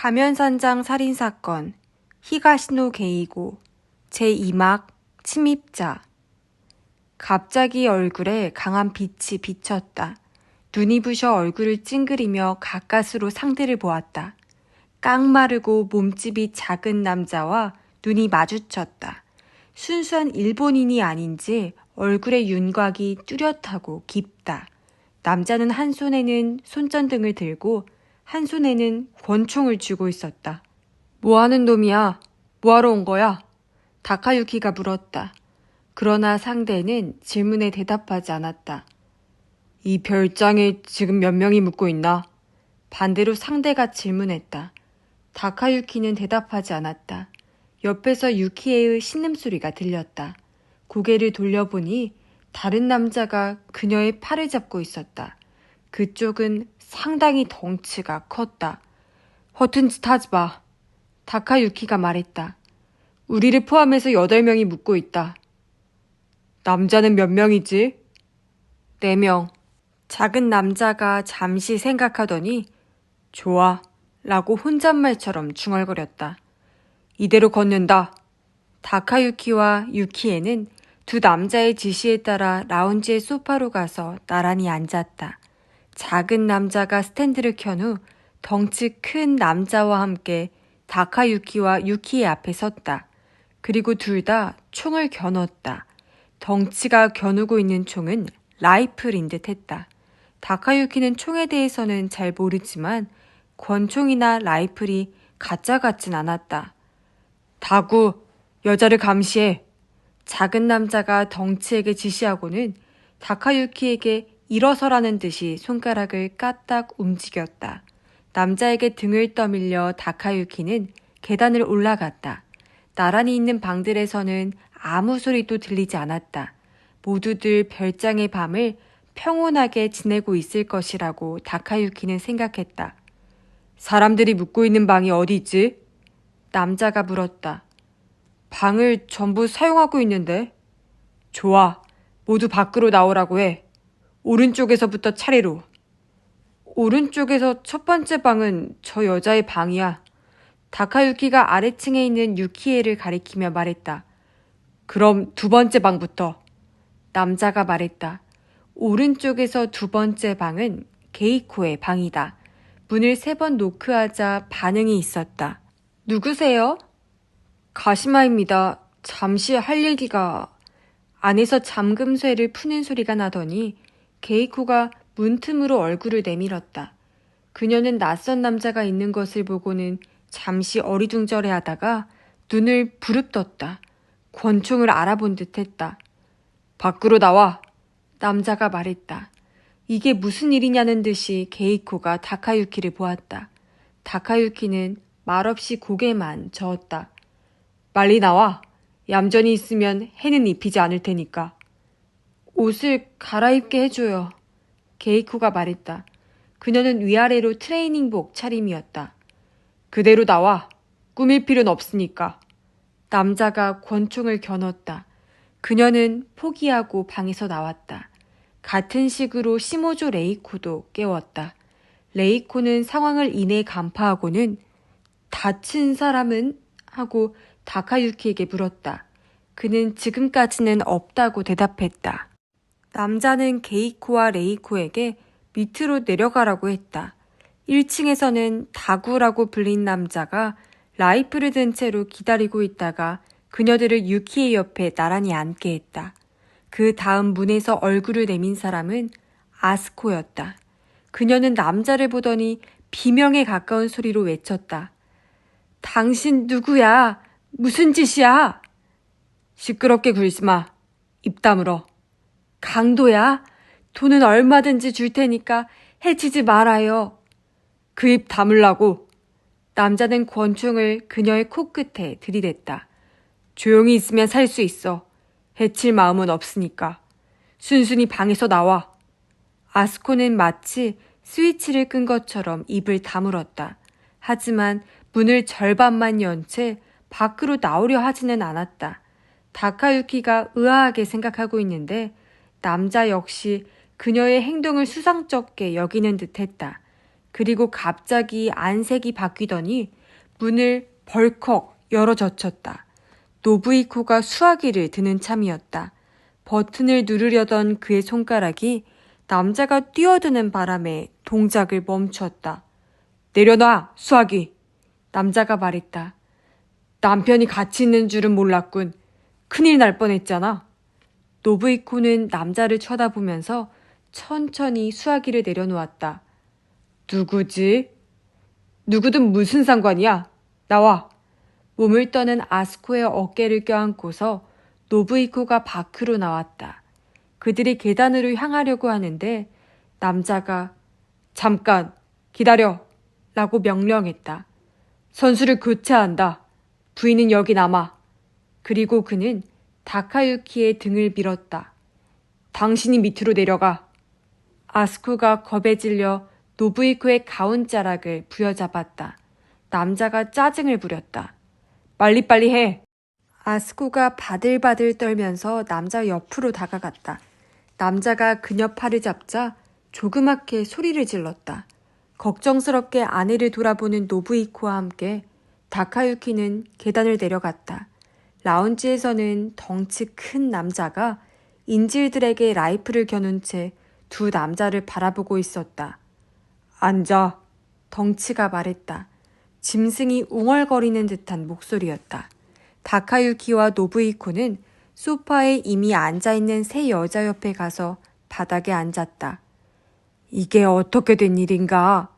가면산장 살인사건, 히가시노 게이고, 제2막 침입자. 갑자기 얼굴에 강한 빛이 비쳤다. 눈이 부셔 얼굴을 찡그리며 가까스로 상대를 보았다. 깡마르고 몸집이 작은 남자와 눈이 마주쳤다. 순수한 일본인이 아닌지 얼굴의 윤곽이 뚜렷하고 깊다. 남자는 한 손에는 손전등을 들고 한 손에는 권총을 쥐고 있었다. 뭐하는 놈이야? 뭐하러 온 거야? 다카유키가 물었다. 그러나 상대는 질문에 대답하지 않았다. 이 별장에 지금 몇 명이 묵고 있나? 반대로 상대가 질문했다. 다카유키는 대답하지 않았다. 옆에서 유키에의 신음소리가 들렸다. 고개를 돌려보니 다른 남자가 그녀의 팔을 잡고 있었다. 그쪽은 상당히 덩치가 컸다. 허튼 짓 하지 마. 다카유키가 말했다. 우리를 포함해서 8명이 묵고 있다. 남자는 몇 명이지? 4명. 작은 남자가 잠시 생각하더니 좋아 라고 혼잣말처럼 중얼거렸다. 이대로 걷는다. 다카유키와 유키에는 두 남자의 지시에 따라 라운지의 소파로 가서 나란히 앉았다. 작은 남자가 스탠드를 켠 후 덩치 큰 남자와 함께 다카유키와 유키의 앞에 섰다. 그리고 둘 다 총을 겨눴다. 덩치가 겨누고 있는 총은 라이플인 듯 했다. 다카유키는 총에 대해서는 잘 모르지만 권총이나 라이플이 가짜 같진 않았다. 다구, 여자를 감시해. 작은 남자가 덩치에게 지시하고는 다카유키에게 일어서라는 듯이 손가락을 까딱 움직였다. 남자에게 등을 떠밀려 다카유키는 계단을 올라갔다. 나란히 있는 방들에서는 아무 소리도 들리지 않았다. 모두들 별장의 밤을 평온하게 지내고 있을 것이라고 다카유키는 생각했다. 사람들이 묵고 있는 방이 어디 있지? 남자가 물었다. 방을 전부 사용하고 있는데. 좋아, 모두 밖으로 나오라고 해. 오른쪽에서부터 차례로. 오른쪽에서 첫 번째 방은 저 여자의 방이야. 다카유키가 아래층에 있는 유키에를 가리키며 말했다. 그럼 두 번째 방부터. 남자가 말했다. 오른쪽에서 두 번째 방은 게이코의 방이다. 문을 3번 노크하자 반응이 있었다. 누구세요? 가시마입니다. 잠시 할 얘기가... 안에서 잠금쇠를 푸는 소리가 나더니 게이코가 문틈으로 얼굴을 내밀었다. 그녀는 낯선 남자가 있는 것을 보고는 잠시 어리둥절해하다가 눈을 부릅떴다. 권총을 알아본 듯 했다. 밖으로 나와. 남자가 말했다. 이게 무슨 일이냐는 듯이 게이코가 다카유키를 보았다. 다카유키는 말없이 고개만 저었다. 빨리 나와. 얌전히 있으면 해는 입히지 않을 테니까. 옷을 갈아입게 해줘요. 게이코가 말했다. 그녀는 위아래로 트레이닝복 차림이었다. 그대로 나와. 꾸밀 필요는 없으니까. 남자가 권총을 겨눴다. 그녀는 포기하고 방에서 나왔다. 같은 식으로 시모조 레이코도 깨웠다. 레이코는 상황을 이내 간파하고는 다친 사람은? 하고 다카유키에게 물었다. 그는 지금까지는 없다고 대답했다. 남자는 게이코와 레이코에게 밑으로 내려가라고 했다. 1층에서는 다구라고 불린 남자가 라이플을 든 채로 기다리고 있다가 그녀들을 유키의 옆에 나란히 앉게 했다. 그 다음 문에서 얼굴을 내민 사람은 아스코였다. 그녀는 남자를 보더니 비명에 가까운 소리로 외쳤다. 당신 누구야? 무슨 짓이야? 시끄럽게 굴지 마. 입 다물어. 강도야? 돈은 얼마든지 줄 테니까 해치지 말아요. 그 입 다물라고. 남자는 권총을 그녀의 코끝에 들이댔다. 조용히 있으면 살 수 있어. 해칠 마음은 없으니까. 순순히 방에서 나와. 아스코는 마치 스위치를 끈 것처럼 입을 다물었다. 하지만 문을 절반만 연 채 밖으로 나오려 하지는 않았다. 다카유키가 의아하게 생각하고 있는데 남자 역시 그녀의 행동을 수상쩍게 여기는 듯했다. 그리고 갑자기 안색이 바뀌더니 문을 벌컥 열어 젖혔다. 노부이코가 수화기를 드는 참이었다. 버튼을 누르려던 그의 손가락이 남자가 뛰어드는 바람에 동작을 멈췄다. 내려놔, 수화기! 남자가 말했다. 남편이 같이 있는 줄은 몰랐군. 큰일 날 뻔했잖아. 노부이코는 남자를 쳐다보면서 천천히 수화기를 내려놓았다. 누구지? 누구든 무슨 상관이야? 나와. 몸을 떠는 아스코의 어깨를 껴안고서 노부이코가 밖으로 나왔다. 그들이 계단으로 향하려고 하는데 남자가 잠깐 기다려 라고 명령했다. 선수를 교체한다. 부인은 여기 남아. 그리고 그는 다카유키의 등을 밀었다. 당신이 밑으로 내려가. 아스코가 겁에 질려 노부이코의 가운자락을 부여잡았다. 남자가 짜증을 부렸다. 빨리빨리 해. 아스코가 바들바들 떨면서 남자 옆으로 다가갔다. 남자가 그녀 팔을 잡자 조그맣게 소리를 질렀다. 걱정스럽게 아내를 돌아보는 노부이코와 함께 다카유키는 계단을 내려갔다. 라운지에서는 덩치 큰 남자가 인질들에게 라이플을 겨눈 채 두 남자를 바라보고 있었다. 앉아. 덩치가 말했다. 짐승이 웅얼거리는 듯한 목소리였다. 다카유키와 노부이코는 소파에 이미 앉아있는 세 여자 옆에 가서 바닥에 앉았다. 이게 어떻게 된 일인가?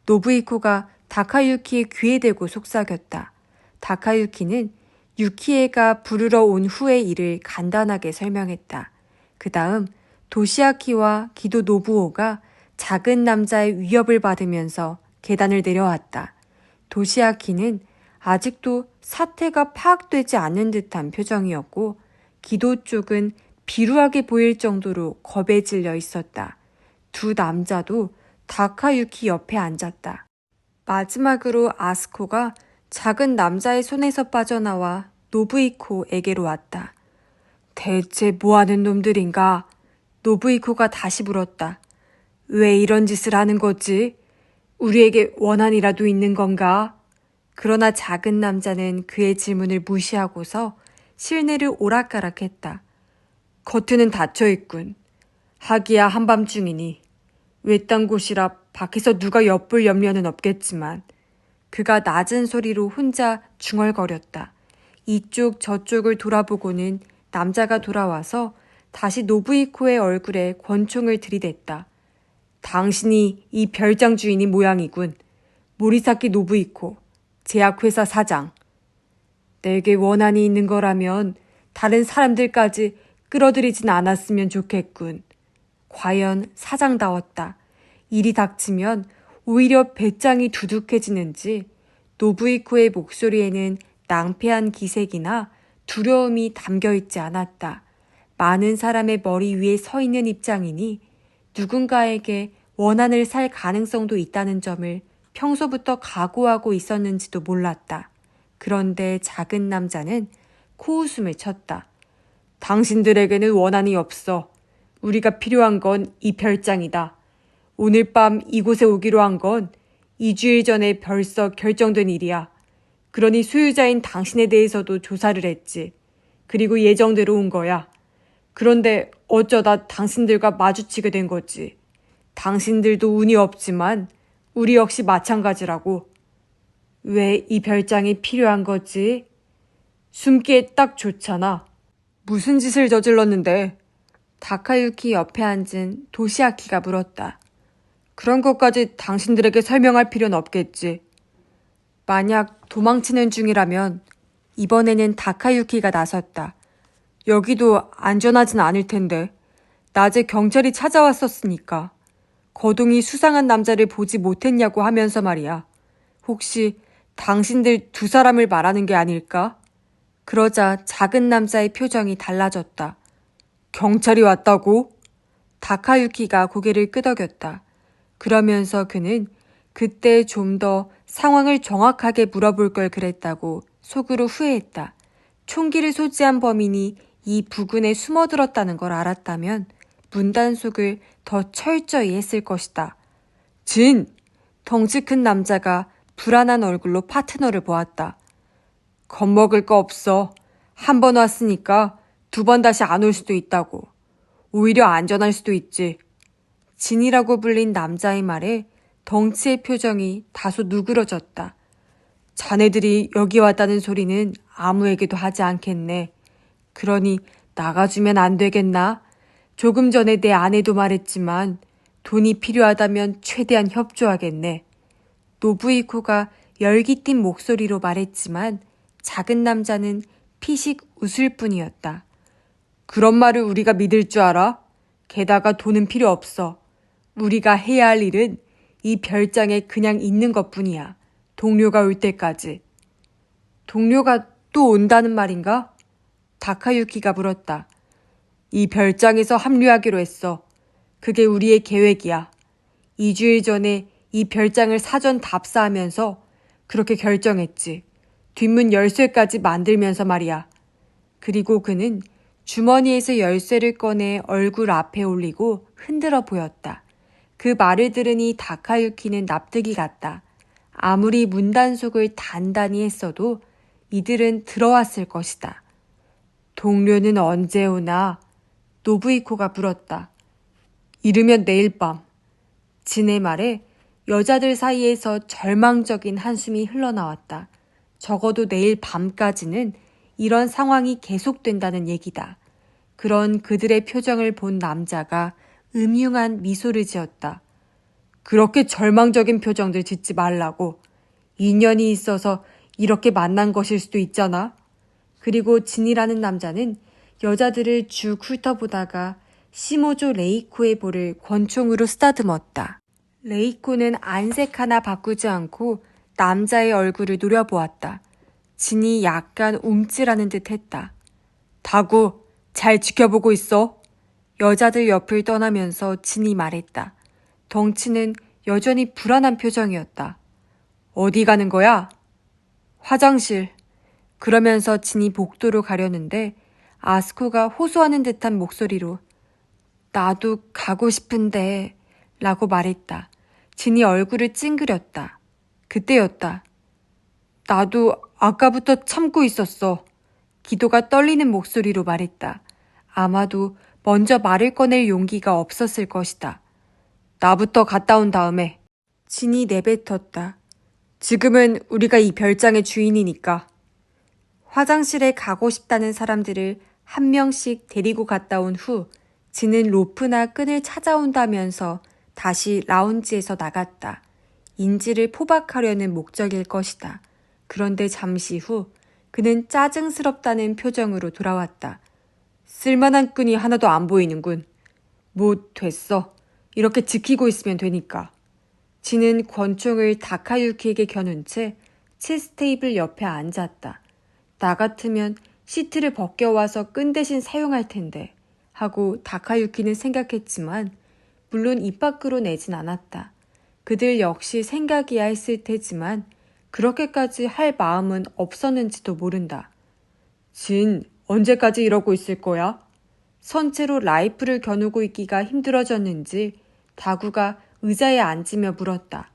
노부이코가 다카유키의 귀에 대고 속삭였다. 다카유키는 유키에가 부르러 온 후의 일을 간단하게 설명했다. 그 다음 도시아키와 기도 노부오가 작은 남자의 위협을 받으면서 계단을 내려왔다. 도시아키는 아직도 사태가 파악되지 않는 듯한 표정이었고 기도 쪽은 비루하게 보일 정도로 겁에 질려 있었다. 두 남자도 다카유키 옆에 앉았다. 마지막으로 아스코가 작은 남자의 손에서 빠져나와 노부이코에게로 왔다. 대체 뭐하는 놈들인가? 노부이코가 다시 물었다. 왜 이런 짓을 하는 거지? 우리에게 원한이라도 있는 건가? 그러나 작은 남자는 그의 질문을 무시하고서 실내를 오락가락했다. 겉은 닫혀있군. 하기야 한밤중이니. 외딴 곳이라 밖에서 누가 엿볼 염려는 없겠지만 그가 낮은 소리로 혼자 중얼거렸다. 이쪽 저쪽을 돌아보고는 남자가 돌아와서 다시 노부이코의 얼굴에 권총을 들이댔다. 당신이 이 별장 주인이 모양이군. 모리사키 노부이코, 제약회사 사장. 내게 원한이 있는 거라면 다른 사람들까지 끌어들이진 않았으면 좋겠군. 과연 사장다웠다. 일이 닥치면 오히려 배짱이 두둑해지는지 노부이코의 목소리에는 낭패한 기색이나 두려움이 담겨있지 않았다. 많은 사람의 머리 위에 서 있는 입장이니 누군가에게 원한을 살 가능성도 있다는 점을 평소부터 각오하고 있었는지도 몰랐다. 그런데 작은 남자는 코웃음을 쳤다. 당신들에게는 원한이 없어. 우리가 필요한 건 이 별장이다. 오늘 밤 이곳에 오기로 한 건 2주일 전에 벌써 결정된 일이야. 그러니 소유자인 당신에 대해서도 조사를 했지. 그리고 예정대로 온 거야. 그런데 어쩌다 당신들과 마주치게 된 거지. 당신들도 운이 없지만 우리 역시 마찬가지라고. 왜 이 별장이 필요한 거지? 숨기에 딱 좋잖아. 무슨 짓을 저질렀는데? 다카유키 옆에 앉은 도시아키가 물었다. 그런 것까지 당신들에게 설명할 필요는 없겠지. 만약 도망치는 중이라면 이번에는 다카유키가 나섰다. 여기도 안전하진 않을 텐데. 낮에 경찰이 찾아왔었으니까. 거동이 수상한 남자를 보지 못했냐고 하면서 말이야. 혹시 당신들 두 사람을 말하는 게 아닐까? 그러자 작은 남자의 표정이 달라졌다. 경찰이 왔다고? 다카유키가 고개를 끄덕였다. 그러면서 그는 그때 좀 더 상황을 정확하게 물어볼 걸 그랬다고 속으로 후회했다. 총기를 소지한 범인이 이 부근에 숨어들었다는 걸 알았다면 문단속을 더 철저히 했을 것이다. 진! 덩치 큰 남자가 불안한 얼굴로 파트너를 보았다. 겁먹을 거 없어. 한 번 왔으니까 2번 다시 안 올 수도 있다고. 오히려 안전할 수도 있지. 진이라고 불린 남자의 말에 덩치의 표정이 다소 누그러졌다. 자네들이 여기 왔다는 소리는 아무에게도 하지 않겠네. 그러니 나가주면 안 되겠나? 조금 전에 내 아내도 말했지만 돈이 필요하다면 최대한 협조하겠네. 노부이코가 열기띤 목소리로 말했지만 작은 남자는 피식 웃을 뿐이었다. 그런 말을 우리가 믿을 줄 알아? 게다가 돈은 필요 없어. 우리가 해야 할 일은 이 별장에 그냥 있는 것뿐이야. 동료가 올 때까지. 동료가 또 온다는 말인가? 다카유키가 물었다. 이 별장에서 합류하기로 했어. 그게 우리의 계획이야. 2주일 전에 이 별장을 사전 답사하면서 그렇게 결정했지. 뒷문 열쇠까지 만들면서 말이야. 그리고 그는 주머니에서 열쇠를 꺼내 얼굴 앞에 올리고 흔들어 보였다. 그 말을 들으니 다카유키는 납득이 갔다. 아무리 문단속을 단단히 했어도 이들은 들어왔을 것이다. 동료는 언제 오나? 노부이코가 물었다. 이르면 내일 밤. 진의 말에 여자들 사이에서 절망적인 한숨이 흘러나왔다. 적어도 내일 밤까지는 이런 상황이 계속된다는 얘기다. 그런 그들의 표정을 본 남자가 음흉한 미소를 지었다. 그렇게 절망적인 표정들 짓지 말라고. 인연이 있어서 이렇게 만난 것일 수도 있잖아. 그리고 진이라는 남자는 여자들을 쭉 훑어보다가 시모조 레이코의 볼을 권총으로 쓰다듬었다. 레이코는 안색 하나 바꾸지 않고 남자의 얼굴을 노려보았다. 진이 약간 움찔하는 듯 했다. 다구, 잘 지켜보고 있어. 여자들 옆을 떠나면서 진이 말했다. 덩치는 여전히 불안한 표정이었다. 어디 가는 거야? 화장실. 그러면서 진이 복도로 가려는데 아스코가 호소하는 듯한 목소리로 나도 가고 싶은데 라고 말했다. 진이 얼굴을 찡그렸다. 그때였다. 나도 아까부터 참고 있었어. 기도가 떨리는 목소리로 말했다. 아마도 먼저 말을 꺼낼 용기가 없었을 것이다. 나부터 갔다 온 다음에. 진이 내뱉었다. 지금은 우리가 이 별장의 주인이니까. 화장실에 가고 싶다는 사람들을 한 명씩 데리고 갔다 온 후 진은 로프나 끈을 찾아온다면서 다시 라운지에서 나갔다. 인지를 포박하려는 목적일 것이다. 그런데 잠시 후 그는 짜증스럽다는 표정으로 돌아왔다. 쓸만한 끈이 하나도 안 보이는군. 뭐 됐어. 이렇게 지키고 있으면 되니까. 진은 권총을 다카유키에게 겨눈 채 체스 테이블 옆에 앉았다. 나 같으면 시트를 벗겨와서 끈 대신 사용할 텐데 하고 다카유키는 생각했지만 물론 입 밖으로 내진 않았다. 그들 역시 생각이야 했을 테지만 그렇게까지 할 마음은 없었는지도 모른다. 진, 언제까지 이러고 있을 거야? 선체로 라이프를 겨누고 있기가 힘들어졌는지 다구가 의자에 앉으며 물었다.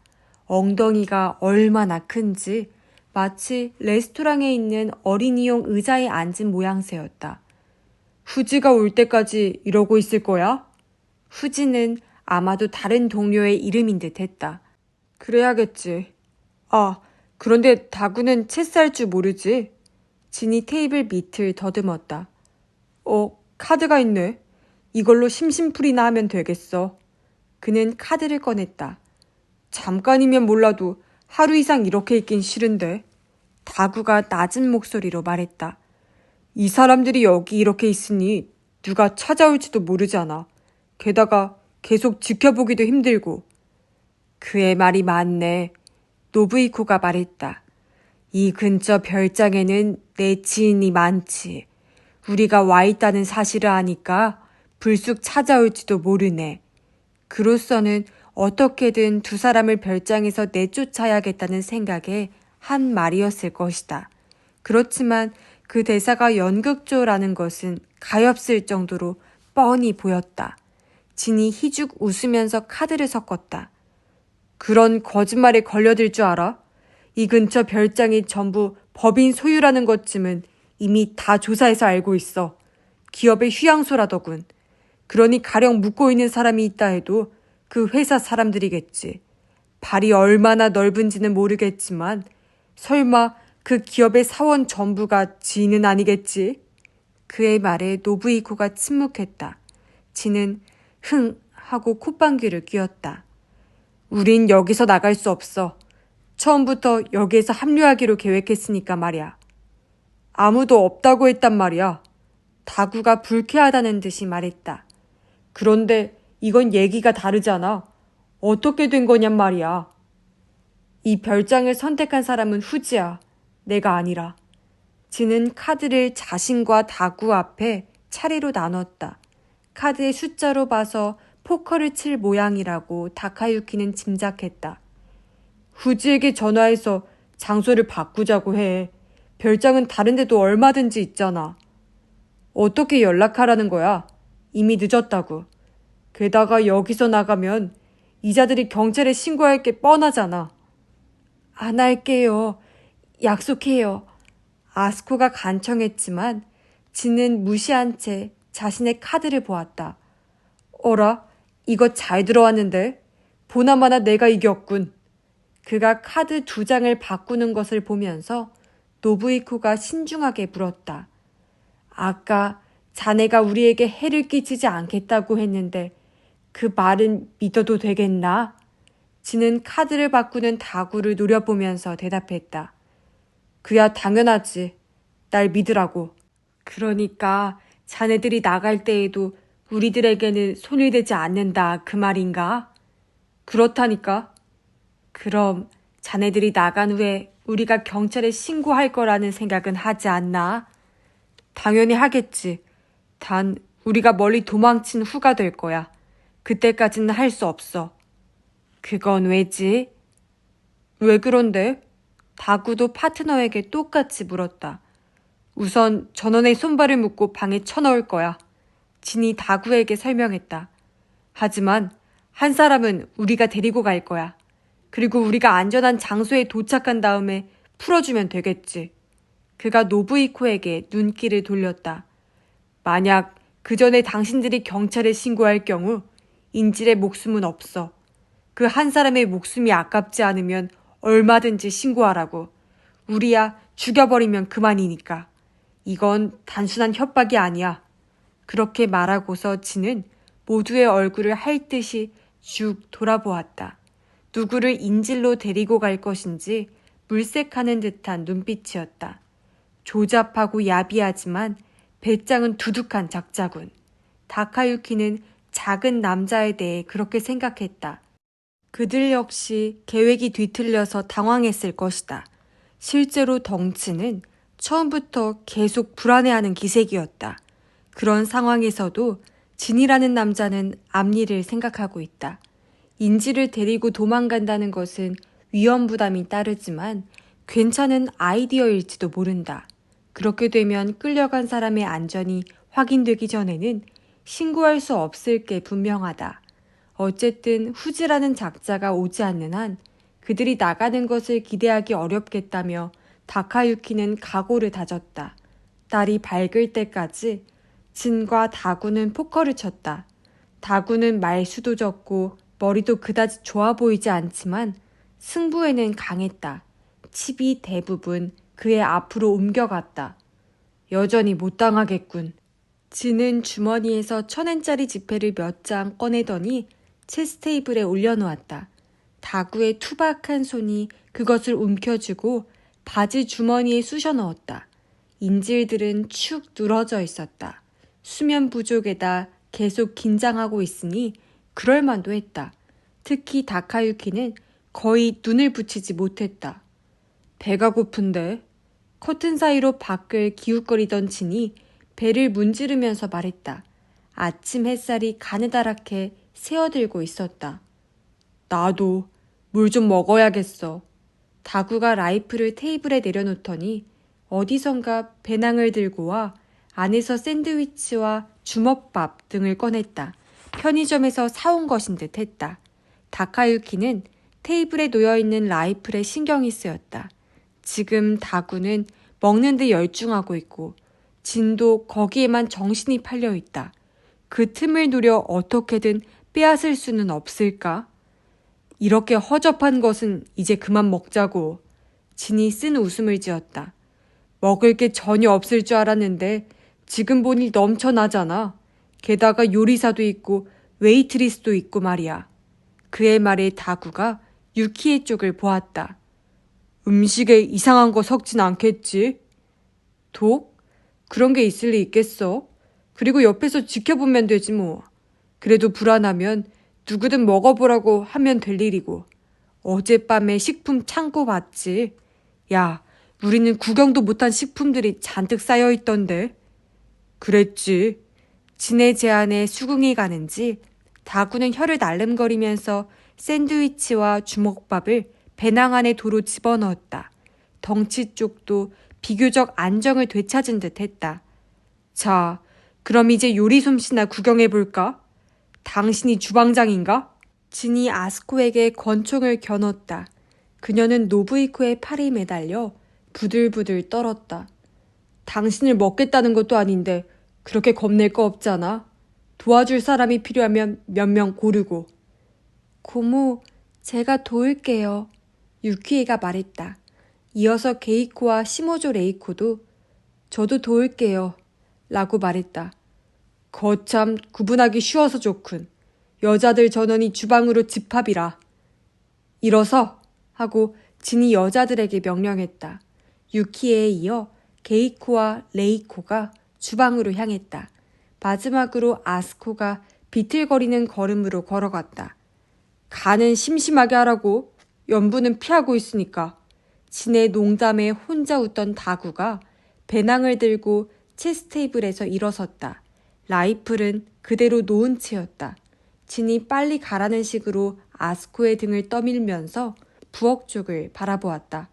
엉덩이가 얼마나 큰지 마치 레스토랑에 있는 어린이용 의자에 앉은 모양새였다. 후지가 올 때까지 이러고 있을 거야? 후지는 아마도 다른 동료의 이름인 듯 했다. 그래야겠지. 아, 그런데 다구는 체스할 줄 모르지? 진이 테이블 밑을 더듬었다. 카드가 있네. 이걸로 심심풀이나 하면 되겠어. 그는 카드를 꺼냈다. 잠깐이면 몰라도 하루 이상 이렇게 있긴 싫은데. 다구가 낮은 목소리로 말했다. 이 사람들이 여기 이렇게 있으니 누가 찾아올지도 모르잖아. 게다가 계속 지켜보기도 힘들고. 그의 말이 맞네. 노부이코가 말했다. 이 근처 별장에는 내 지인이 많지. 우리가 와 있다는 사실을 아니까 불쑥 찾아올지도 모르네. 그로서는 어떻게든 두 사람을 별장에서 내쫓아야겠다는 생각에 한 말이었을 것이다. 그렇지만 그 대사가 연극조라는 것은 가엾을 정도로 뻔히 보였다. 진이 희죽 웃으면서 카드를 섞었다. 그런 거짓말에 걸려들 줄 알아? 이 근처 별장이 전부 법인 소유라는 것쯤은 이미 다 조사해서 알고 있어. 기업의 휴양소라더군. 그러니 가령 묻고 있는 사람이 있다 해도 그 회사 사람들이겠지. 발이 얼마나 넓은지는 모르겠지만 설마 그 기업의 사원 전부가 지인은 아니겠지? 그의 말에 노부이코가 침묵했다. 지는 흥 하고 콧방귀를 뀌었다. 우린 여기서 나갈 수 없어. 처음부터 여기에서 합류하기로 계획했으니까 말이야. 아무도 없다고 했단 말이야. 다구가 불쾌하다는 듯이 말했다. 그런데 이건 얘기가 다르잖아. 어떻게 된 거냔 말이야. 이 별장을 선택한 사람은 후지야. 내가 아니라. 지는 카드를 자신과 다구 앞에 차례로 나눴다. 카드의 숫자로 봐서 포커를 칠 모양이라고 다카유키는 짐작했다. 후지에게 전화해서 장소를 바꾸자고 해. 별장은 다른 데도 얼마든지 있잖아. 어떻게 연락하라는 거야? 이미 늦었다고. 게다가 여기서 나가면 이자들이 경찰에 신고할 게 뻔하잖아. 안 할게요. 약속해요. 아스코가 간청했지만 지는 무시한 채 자신의 카드를 보았다. 어라? 이거 잘 들어왔는데? 보나마나 내가 이겼군. 그가 카드 2장을 바꾸는 것을 보면서 노부이코가 신중하게 물었다. 아까 자네가 우리에게 해를 끼치지 않겠다고 했는데 그 말은 믿어도 되겠나? 지는 카드를 바꾸는 다구를 노려보면서 대답했다. 그야 당연하지. 날 믿으라고. 그러니까 자네들이 나갈 때에도 우리들에게는 손이 되지 않는다 그 말인가? 그렇다니까. 그럼 자네들이 나간 후에 우리가 경찰에 신고할 거라는 생각은 하지 않나? 당연히 하겠지. 단 우리가 멀리 도망친 후가 될 거야. 그때까지는 할 수 없어. 그건 왜지? 왜 그런데? 다구도 파트너에게 똑같이 물었다. 우선 전원의 손발을 묶고 방에 쳐넣을 거야. 진이 다구에게 설명했다. 하지만 한 사람은 우리가 데리고 갈 거야. 그리고 우리가 안전한 장소에 도착한 다음에 풀어주면 되겠지. 그가 노부이코에게 눈길을 돌렸다. 만약 그 전에 당신들이 경찰에 신고할 경우 인질의 목숨은 없어. 그 한 사람의 목숨이 아깝지 않으면 얼마든지 신고하라고. 우리야 죽여버리면 그만이니까. 이건 단순한 협박이 아니야. 그렇게 말하고서 지는 모두의 얼굴을 할 듯이 쭉 돌아보았다. 누구를 인질로 데리고 갈 것인지 물색하는 듯한 눈빛이었다. 조잡하고 야비하지만 배짱은 두둑한 작자군. 다카유키는 작은 남자에 대해 그렇게 생각했다. 그들 역시 계획이 뒤틀려서 당황했을 것이다. 실제로 덩치는 처음부터 계속 불안해하는 기색이었다. 그런 상황에서도 진이라는 남자는 앞일을 생각하고 있다. 인지를 데리고 도망간다는 것은 위험 부담이 따르지만 괜찮은 아이디어일지도 모른다. 그렇게 되면 끌려간 사람의 안전이 확인되기 전에는 신고할 수 없을 게 분명하다. 어쨌든 후지라는 작자가 오지 않는 한 그들이 나가는 것을 기대하기 어렵겠다며 다카유키는 각오를 다졌다. 날이 밝을 때까지 진과 다구는 포커를 쳤다. 다구는 말수도 적고 머리도 그다지 좋아 보이지 않지만 승부에는 강했다. 칩이 대부분 그의 앞으로 옮겨갔다. 여전히 못 당하겠군. 진은 주머니에서 1,000엔짜리 지폐를 몇 장 꺼내더니 체스 테이블에 올려놓았다. 다구의 투박한 손이 그것을 움켜쥐고 바지 주머니에 쑤셔 넣었다. 인질들은 축 늘어져 있었다. 수면 부족에다 계속 긴장하고 있으니 그럴만도 했다. 특히 다카유키는 거의 눈을 붙이지 못했다. 배가 고픈데? 커튼 사이로 밖을 기웃거리던 진이 배를 문지르면서 말했다. 아침 햇살이 가느다랗게 새어들고 있었다. 나도 물 좀 먹어야겠어. 다구가 라이프를 테이블에 내려놓더니 어디선가 배낭을 들고 와 안에서 샌드위치와 주먹밥 등을 꺼냈다. 편의점에서 사온 것인 듯 했다. 다카유키는 테이블에 놓여있는 라이플에 신경이 쓰였다. 지금 다구는 먹는 데 열중하고 있고 진도 거기에만 정신이 팔려 있다. 그 틈을 노려 어떻게든 빼앗을 수는 없을까? 이렇게 허접한 것은 이제 그만 먹자고. 진이 쓴 웃음을 지었다. 먹을 게 전혀 없을 줄 알았는데 지금 보니 넘쳐나잖아. 게다가 요리사도 있고 웨이트리스도 있고 말이야. 그의 말에 다구가 유키의 쪽을 보았다. 음식에 이상한 거 섞진 않겠지? 독? 그런 게 있을 리 있겠어? 그리고 옆에서 지켜보면 되지 뭐. 그래도 불안하면 누구든 먹어보라고 하면 될 일이고. 어젯밤에 식품 창고 봤지? 야, 우리는 구경도 못한 식품들이 잔뜩 쌓여있던데. 그랬지. 진의 제안에 수긍이 가는지 다구는 혀를 날름거리면서 샌드위치와 주먹밥을 배낭 안에 도로 집어넣었다. 덩치 쪽도 비교적 안정을 되찾은 듯 했다. 자, 그럼 이제 요리 솜씨나 구경해볼까? 당신이 주방장인가? 진이 아스코에게 권총을 겨눴다. 그녀는 노부이코의 팔에 매달려 부들부들 떨었다. 당신을 먹겠다는 것도 아닌데 그렇게 겁낼 거 없잖아. 도와줄 사람이 필요하면 몇 명 고르고. 고모, 제가 도울게요. 유키에가 말했다. 이어서 게이코와 시모조 레이코도 저도 도울게요. 라고 말했다. 거참 구분하기 쉬워서 좋군. 여자들 전원이 주방으로 집합이라. 일어서! 하고 진이 여자들에게 명령했다. 유키에 이어 게이코와 레이코가 주방으로 향했다. 마지막으로 아스코가 비틀거리는 걸음으로 걸어갔다. 간은 심심하게 하라고. 연부는 피하고 있으니까. 진의 농담에 혼자 웃던 다구가 배낭을 들고 체스 테이블에서 일어섰다. 라이플은 그대로 놓은 채였다. 진이 빨리 가라는 식으로 아스코의 등을 떠밀면서 부엌 쪽을 바라보았다.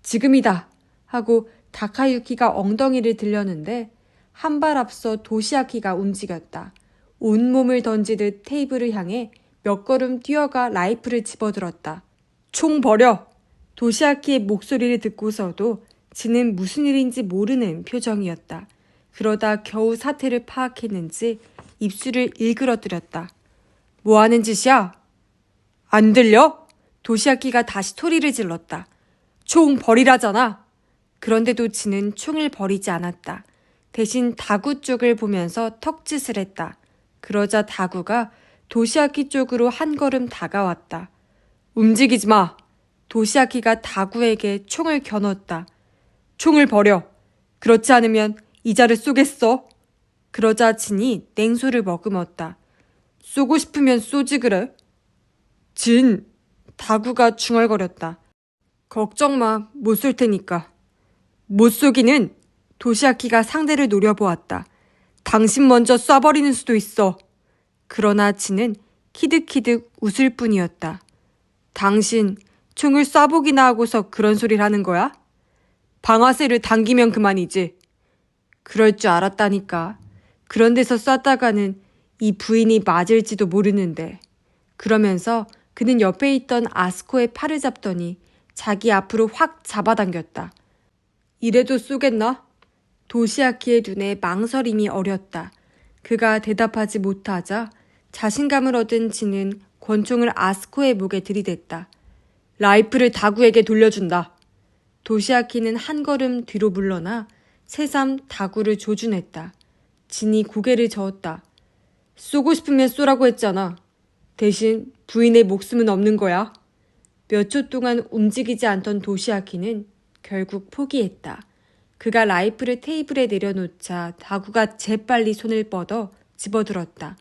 지금이다! 하고 다카유키가 엉덩이를 들렸는데 한 발 앞서 도시아키가 움직였다. 온몸을 던지듯 테이블을 향해 몇 걸음 뛰어가 라이플을 집어들었다. 총 버려! 도시아키의 목소리를 듣고서도 진은 무슨 일인지 모르는 표정이었다. 그러다 겨우 사태를 파악했는지 입술을 일그러뜨렸다. 뭐 하는 짓이야? 안 들려? 도시아키가 다시 소리를 질렀다. 총 버리라잖아. 그런데도 진은 총을 버리지 않았다. 대신 다구 쪽을 보면서 턱짓을 했다. 그러자 다구가 도시아키 쪽으로 한 걸음 다가왔다. 움직이지 마. 도시아키가 다구에게 총을 겨눴다. 총을 버려. 그렇지 않으면 이자를 쏘겠어. 그러자 진이 냉소를 머금었다. 쏘고 싶으면 쏘지 그래. 진. 다구가 중얼거렸다. 걱정 마. 못 쏠 테니까. 못 쏘기는. 도시아키가 상대를 노려보았다. 당신 먼저 쏴버리는 수도 있어. 그러나 진은 키득키득 웃을 뿐이었다. 당신 총을 쏴보기나 하고서 그런 소리를 하는 거야? 방아쇠를 당기면 그만이지. 그럴 줄 알았다니까. 그런 데서 쐈다가는 이 부인이 맞을지도 모르는데. 그러면서 그는 옆에 있던 아스코의 팔을 잡더니 자기 앞으로 확 잡아당겼다. 이래도 쏘겠나? 도시아키의 눈에 망설임이 어렸다. 그가 대답하지 못하자 자신감을 얻은 진은 권총을 아스코의 목에 들이댔다. 라이플을 다구에게 돌려준다. 도시아키는 한 걸음 뒤로 물러나 새삼 다구를 조준했다. 진이 고개를 저었다. 쏘고 싶으면 쏘라고 했잖아. 대신 부인의 목숨은 없는 거야. 몇 초 동안 움직이지 않던 도시아키는 결국 포기했다. 그가 라이플을 테이블에 내려놓자 다구가 재빨리 손을 뻗어 집어들었다.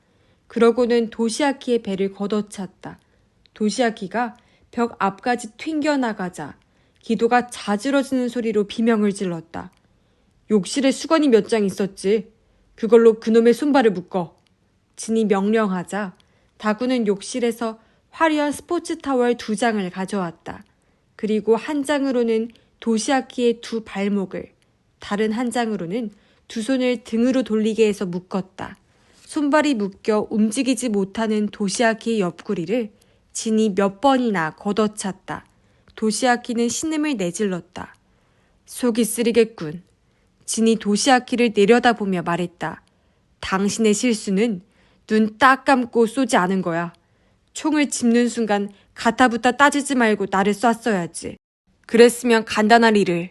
그러고는 도시아키의 배를 걷어찼다. 도시아키가 벽 앞까지 튕겨나가자 기도가 자지러지는 소리로 비명을 질렀다. 욕실에 수건이 몇 장 있었지. 그걸로 그놈의 손발을 묶어. 진이 명령하자 다구는 욕실에서 화려한 스포츠 타월 2장을 가져왔다. 그리고 한 장으로는 도시아키의 두 발목을, 다른 한 장으로는 두 손을 등으로 돌리게 해서 묶었다. 손발이 묶여 움직이지 못하는 도시아키의 옆구리를 진이 몇 번이나 걷어찼다. 도시아키는 신음을 내질렀다. 속이 쓰리겠군. 진이 도시아키를 내려다보며 말했다. 당신의 실수는 눈 딱 감고 쏘지 않은 거야. 총을 짚는 순간 가타부타 따지지 말고 나를 쐈어야지. 그랬으면 간단한 일을.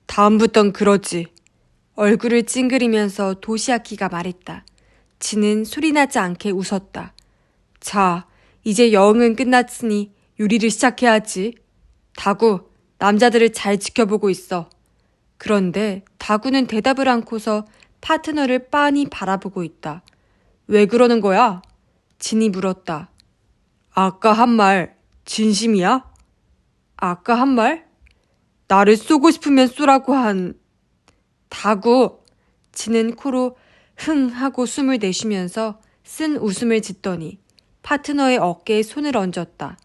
다음부턴 그러지. 얼굴을 찡그리면서 도시아키가 말했다. 진은 소리나지 않게 웃었다. 자, 이제 여흥은 끝났으니 요리를 시작해야지. 다구, 남자들을 잘 지켜보고 있어. 그런데 다구는 대답을 않고서 파트너를 빤히 바라보고 있다. 왜 그러는 거야? 진이 물었다. 아까 한 말 진심이야? 아까 한 말? 나를 쏘고 싶으면 쏘라고 한... 다구! 진은 코로 흥 하고 숨을 내쉬면서 쓴 웃음을 짓더니 파트너의 어깨에 손을 얹었다.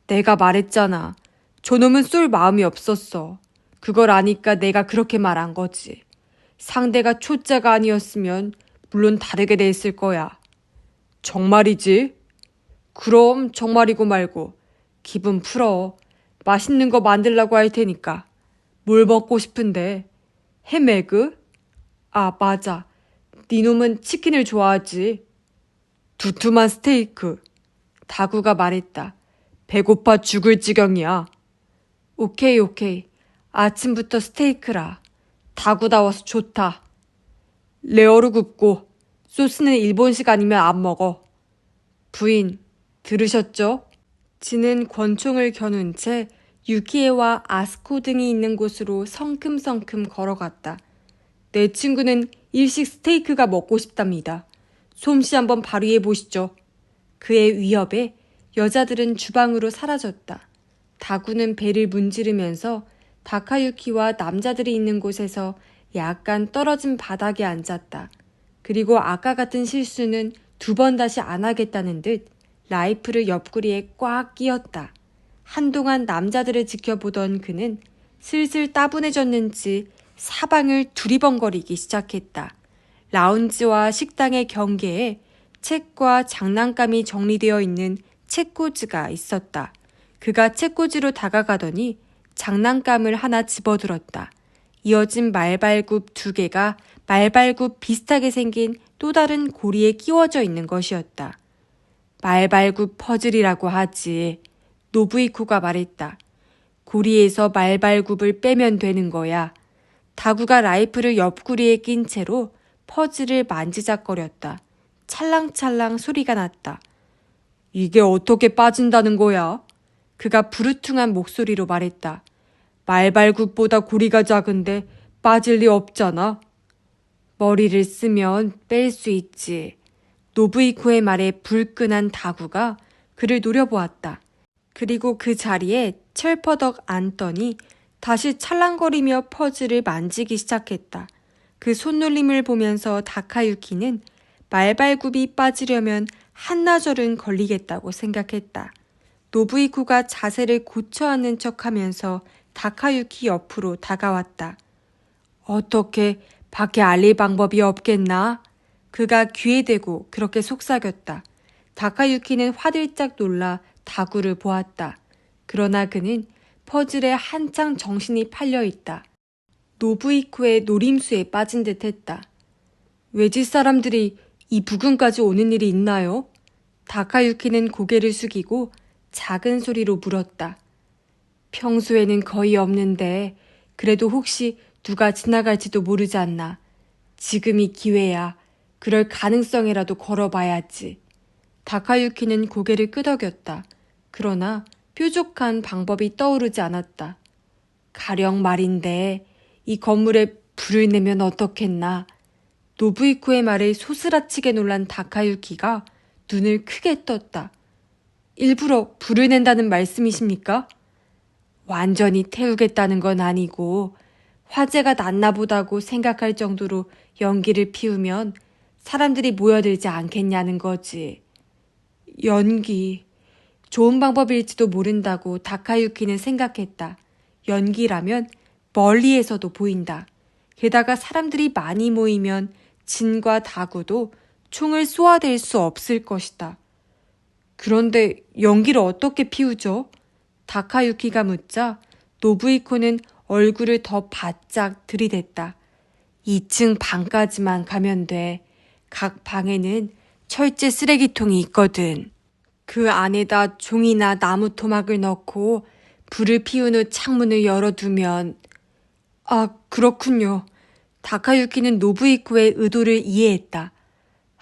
내가 말했잖아. 저놈은 쏠 마음이 없었어. 그걸 아니까 내가 그렇게 말한 거지. 상대가 초짜가 아니었으면 물론 다르게 돼 있을 거야. 정말이지? 그럼 정말이고 말고. 기분 풀어. 맛있는 거 만들라고 할 테니까. 뭘 먹고 싶은데? 햄에그? 아, 맞아. 네 놈은 치킨을 좋아하지. 두툼한 스테이크. 다구가 말했다. 배고파 죽을 지경이야. 오케이. 아침부터 스테이크라. 다구다워서 좋다. 레어로 굽고 소스는 일본식 아니면 안 먹어. 부인, 들으셨죠? 진은 권총을 겨눈 채 유키에와 아스코 등이 있는 곳으로 성큼성큼 걸어갔다. 내 친구는 일식 스테이크가 먹고 싶답니다. 솜씨 한번 발휘해 보시죠. 그의 위협에 여자들은 주방으로 사라졌다. 다구는 배를 문지르면서 다카유키와 남자들이 있는 곳에서 약간 떨어진 바닥에 앉았다. 그리고 아까 같은 실수는 2번 다시 안 하겠다는 듯 라이프를 옆구리에 꽉 끼었다. 한동안 남자들을 지켜보던 그는 슬슬 따분해졌는지 사방을 두리번거리기 시작했다. 라운지와 식당의 경계에 책과 장난감이 정리되어 있는 책꽂이가 있었다. 그가 책꽂이로 다가가더니 장난감을 하나 집어들었다. 이어진 말발굽 2개가 말발굽 비슷하게 생긴 또 다른 고리에 끼워져 있는 것이었다. 말발굽 퍼즐이라고 하지. 노부이코가 말했다. 고리에서 말발굽을 빼면 되는 거야. 다구가 라이프를 옆구리에 낀 채로 퍼즐을 만지작거렸다. 찰랑찰랑 소리가 났다. 이게 어떻게 빠진다는 거야? 그가 부르퉁한 목소리로 말했다. 말발굽보다 고리가 작은데 빠질 리 없잖아. 머리를 쓰면 뺄 수 있지. 노부이코의 말에 불끈한 다구가 그를 노려보았다. 그리고 그 자리에 철퍼덕 앉더니 다시 찰랑거리며 퍼즐을 만지기 시작했다. 그 손놀림을 보면서 다카유키는 말발굽이 빠지려면 한나절은 걸리겠다고 생각했다. 노부이코가 자세를 고쳐 앉는 척하면서 다카유키 옆으로 다가왔다. 어떻게 밖에 알릴 방법이 없겠나? 그가 귀에 대고 그렇게 속삭였다. 다카유키는 화들짝 놀라 다구를 보았다. 그러나 그는 퍼즐에 한창 정신이 팔려있다. 노부이코의 노림수에 빠진 듯 했다. 외지 사람들이 이 부근까지 오는 일이 있나요? 다카유키는 고개를 숙이고 작은 소리로 물었다. 평소에는 거의 없는데 그래도 혹시 누가 지나갈지도 모르지 않나. 지금이 기회야. 그럴 가능성이라도 걸어봐야지. 다카유키는 고개를 끄덕였다. 그러나 뾰족한 방법이 떠오르지 않았다. 가령 말인데 이 건물에 불을 내면 어떻겠나. 노부이코의 말에 소스라치게 놀란 다카유키가 눈을 크게 떴다. 일부러 불을 낸다는 말씀이십니까? 완전히 태우겠다는 건 아니고 화재가 났나 보다고 생각할 정도로 연기를 피우면 사람들이 모여들지 않겠냐는 거지. 연기. 좋은 방법일지도 모른다고 다카유키는 생각했다. 연기라면 멀리에서도 보인다. 게다가 사람들이 많이 모이면 진과 다구도 총을 쏘아댈 수 없을 것이다. 그런데 연기를 어떻게 피우죠? 다카유키가 묻자 노부이코는 얼굴을 더 바짝 들이댔다. 2층 방까지만 가면 돼. 각 방에는 철제 쓰레기통이 있거든. 그 안에다 종이나 나무 토막을 넣고 불을 피운 후 창문을 열어두면. 아, 그렇군요. 다카유키는 노부이코의 의도를 이해했다.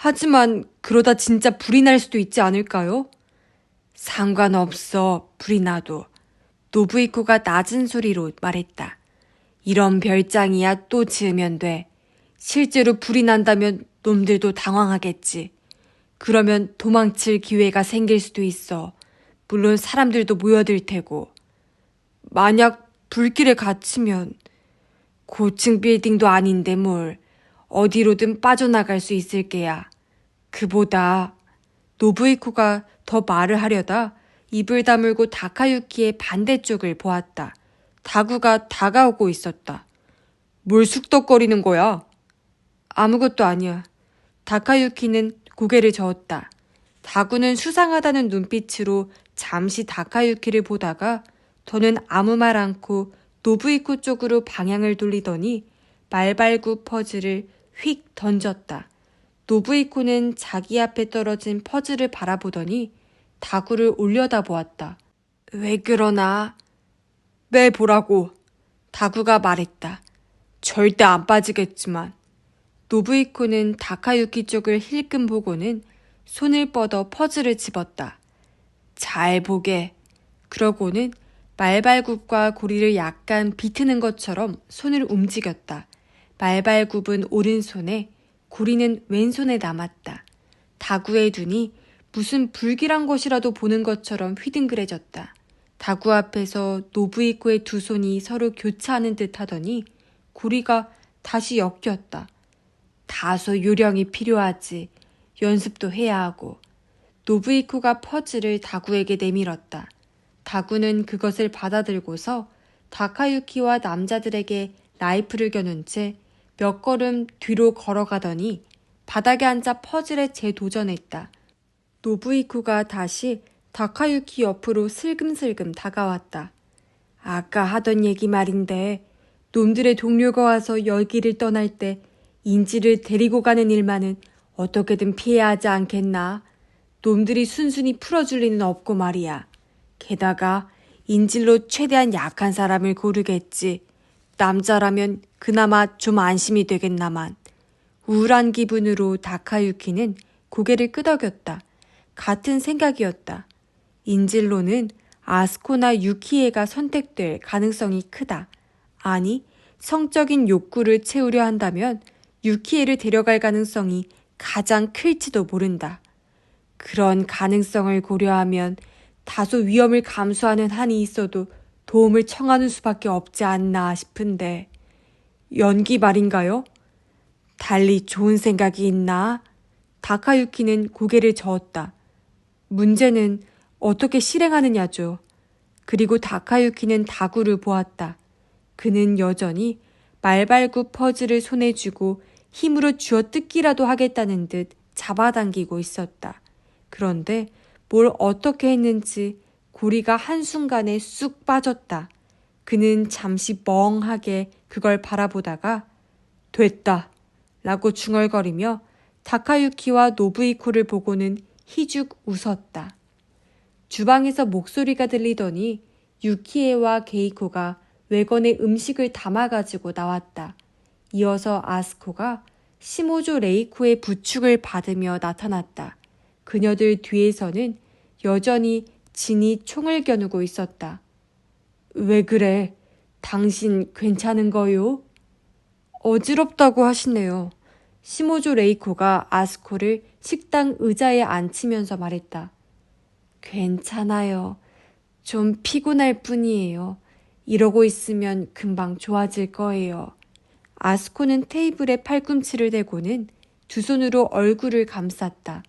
하지만 그러다 진짜 불이 날 수도 있지 않을까요? 상관없어, 불이 나도. 노부이코가 낮은 소리로 말했다. 이런 별장이야 또 지으면 돼. 실제로 불이 난다면 놈들도 당황하겠지. 그러면 도망칠 기회가 생길 수도 있어. 물론 사람들도 모여들 테고. 만약 불길에 갇히면 고층 빌딩도 아닌데 뭘. 어디로든 빠져나갈 수 있을 게야. 그보다 노부이코가 더 말을 하려다 입을 다물고 다카유키의 반대쪽을 보았다. 다구가 다가오고 있었다. 뭘 쑥덕거리는 거야? 아무것도 아니야. 다카유키는 고개를 저었다. 다구는 수상하다는 눈빛으로 잠시 다카유키를 보다가 더는 아무 말 않고 노부이코 쪽으로 방향을 돌리더니 말발굽 퍼즐을 휙 던졌다. 노부이코는 자기 앞에 떨어진 퍼즐을 바라보더니 다구를 올려다보았다. 왜 그러나? 매 보라고. 다구가 말했다. 절대 안 빠지겠지만. 노부이코는 다카유키 쪽을 힐끔 보고는 손을 뻗어 퍼즐을 집었다. 잘 보게. 그러고는 말발굽과 고리를 약간 비트는 것처럼 손을 움직였다. 말발굽은 오른손에, 고리는 왼손에 남았다. 다구의 눈이 무슨 불길한 것이라도 보는 것처럼 휘둥그레졌다. 다구 앞에서 노부이코의 두 손이 서로 교차하는 듯 하더니 고리가 다시 엮였다. 다소 요령이 필요하지. 연습도 해야 하고. 노부이코가 퍼즐을 다구에게 내밀었다. 다구는 그것을 받아들고서 다카유키와 남자들에게 라이프를 겨눈 채 몇 걸음 뒤로 걸어가더니 바닥에 앉아 퍼즐에 재도전했다. 노부이코가 다시 다카유키 옆으로 슬금슬금 다가왔다. 아까 하던 얘기 말인데 놈들의 동료가 와서 여기를 떠날 때 인지를 데리고 가는 일만은 어떻게든 피해야 하지 않겠나? 놈들이 순순히 풀어줄 리는 없고 말이야. 게다가 인질로 최대한 약한 사람을 고르겠지. 남자라면 그나마 좀 안심이 되겠나만. 우울한 기분으로 다카유키는 고개를 끄덕였다. 같은 생각이었다. 인질로는 아스코나 유키에가 선택될 가능성이 크다. 아니, 성적인 욕구를 채우려 한다면 유키에를 데려갈 가능성이 가장 클지도 모른다. 그런 가능성을 고려하면 다소 위험을 감수하는 한이 있어도 도움을 청하는 수밖에 없지 않나 싶은데 연기 말인가요? 달리 좋은 생각이 있나? 다카유키는 고개를 저었다. 문제는 어떻게 실행하느냐죠. 그리고 다카유키는 다구를 보았다. 그는 여전히 말발굽 퍼즐을 손에 쥐고 힘으로 쥐어뜯기라도 하겠다는 듯 잡아당기고 있었다. 그런데 뭘 어떻게 했는지 고리가 한순간에 쑥 빠졌다. 그는 잠시 멍하게 그걸 바라보다가 됐다 라고 중얼거리며 다카유키와 노부이코를 보고는 희죽 웃었다. 주방에서 목소리가 들리더니 유키에와 게이코가 외건에 음식을 담아가지고 나왔다. 이어서 아스코가 시모조 레이코의 부축을 받으며 나타났다. 그녀들 뒤에서는 여전히 진이 총을 겨누고 있었다. 왜 그래? 당신 괜찮은 거요? 어지럽다고 하시네요. 시모조 레이코가 아스코를 식당 의자에 앉히면서 말했다. 괜찮아요. 좀 피곤할 뿐이에요. 이러고 있으면 금방 좋아질 거예요. 아스코는 테이블에 팔꿈치를 대고는 두 손으로 얼굴을 감쌌다.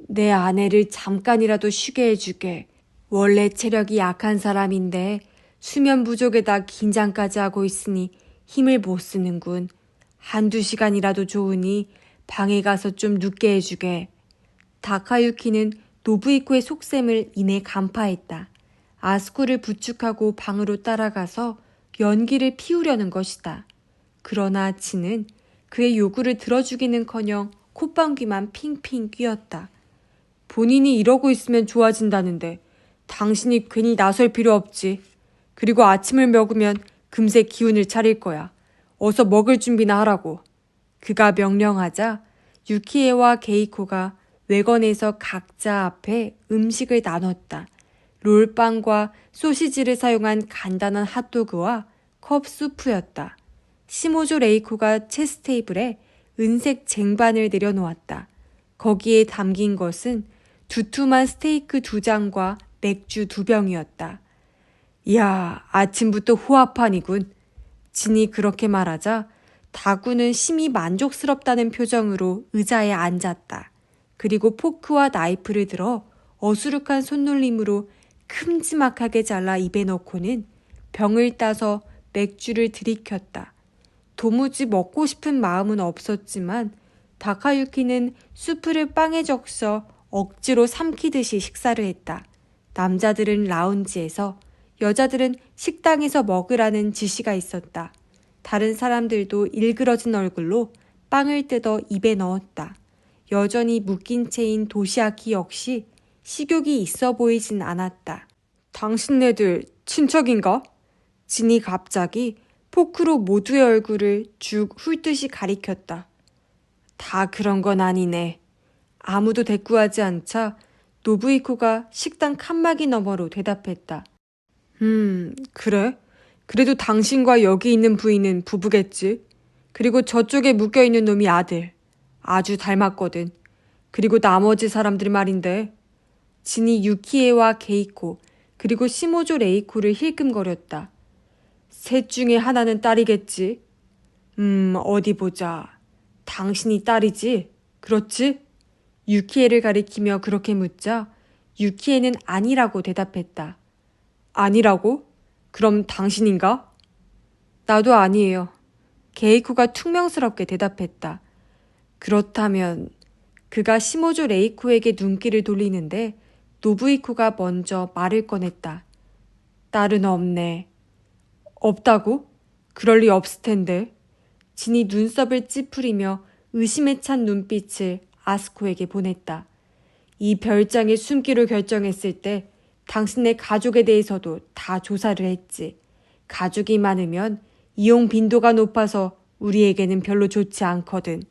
내 아내를 잠깐이라도 쉬게 해주게. 원래 체력이 약한 사람인데 수면 부족에다 긴장까지 하고 있으니 힘을 못 쓰는군. 한두 시간이라도 좋으니 방에 가서 좀 눕게 해주게. 다카유키는 노부이코의 속셈을 이내 간파했다. 아스코를 부축하고 방으로 따라가서 연기를 피우려는 것이다. 그러나 진은 그의 요구를 들어주기는커녕 콧방귀만 핑핑 뀌었다. 본인이 이러고 있으면 좋아진다는데 당신이 괜히 나설 필요 없지. 그리고 아침을 먹으면 금세 기운을 차릴 거야. 어서 먹을 준비나 하라고. 그가 명령하자 유키에와 게이코가 외건에서 각자 앞에 음식을 나눴다. 롤빵과 소시지를 사용한 간단한 핫도그와 컵 수프였다. 시모조 레이코가 체스 테이블에 은색 쟁반을 내려놓았다. 거기에 담긴 것은 두툼한 스테이크 2장과 맥주 2병이었다. 이야, 아침부터 호합판이군. 진이 그렇게 말하자 다구는 심히 만족스럽다는 표정으로 의자에 앉았다. 그리고 포크와 나이프를 들어 어수룩한 손놀림으로 큼지막하게 잘라 입에 넣고는 병을 따서 맥주를 들이켰다. 도무지 먹고 싶은 마음은 없었지만 다카유키는 수프를 빵에 적셔 억지로 삼키듯이 식사를 했다. 남자들은 라운지에서, 여자들은 식당에서 먹으라는 지시가 있었다. 다른 사람들도 일그러진 얼굴로 빵을 뜯어 입에 넣었다. 여전히 묶인 채인 도시아키 역시 식욕이 있어 보이진 않았다. 당신네들 친척인가? 진이 갑자기 포크로 모두의 얼굴을 죽 훑듯이 가리켰다. 다 그런 건 아니네. 아무도 대꾸하지 않자 노부이코가 식당 칸막이 너머로 대답했다. 그래? 그래도 당신과 여기 있는 부인은 부부겠지? 그리고 저쪽에 묶여있는 놈이 아들. 아주 닮았거든. 그리고 나머지 사람들 말인데. 진이 유키에와 게이코 그리고 시모조 레이코를 힐끔거렸다. 셋 중에 하나는 딸이겠지? 어디 보자. 당신이 딸이지? 그렇지? 유키에를 가리키며 그렇게 묻자 유키에는 아니라고 대답했다. 아니라고? 그럼 당신인가? 나도 아니에요. 게이코가 퉁명스럽게 대답했다. 그렇다면 그가 시모조 레이코에게 눈길을 돌리는데 노부이코가 먼저 말을 꺼냈다. 딸은 없네. 없다고? 그럴 리 없을 텐데. 진이 눈썹을 찌푸리며 의심에 찬 눈빛을 아스코에게 보냈다. 이 별장에 숨기로 결정했을 때 당신네 가족에 대해서도 다 조사를 했지. 가족이 많으면 이용 빈도가 높아서 우리에게는 별로 좋지 않거든.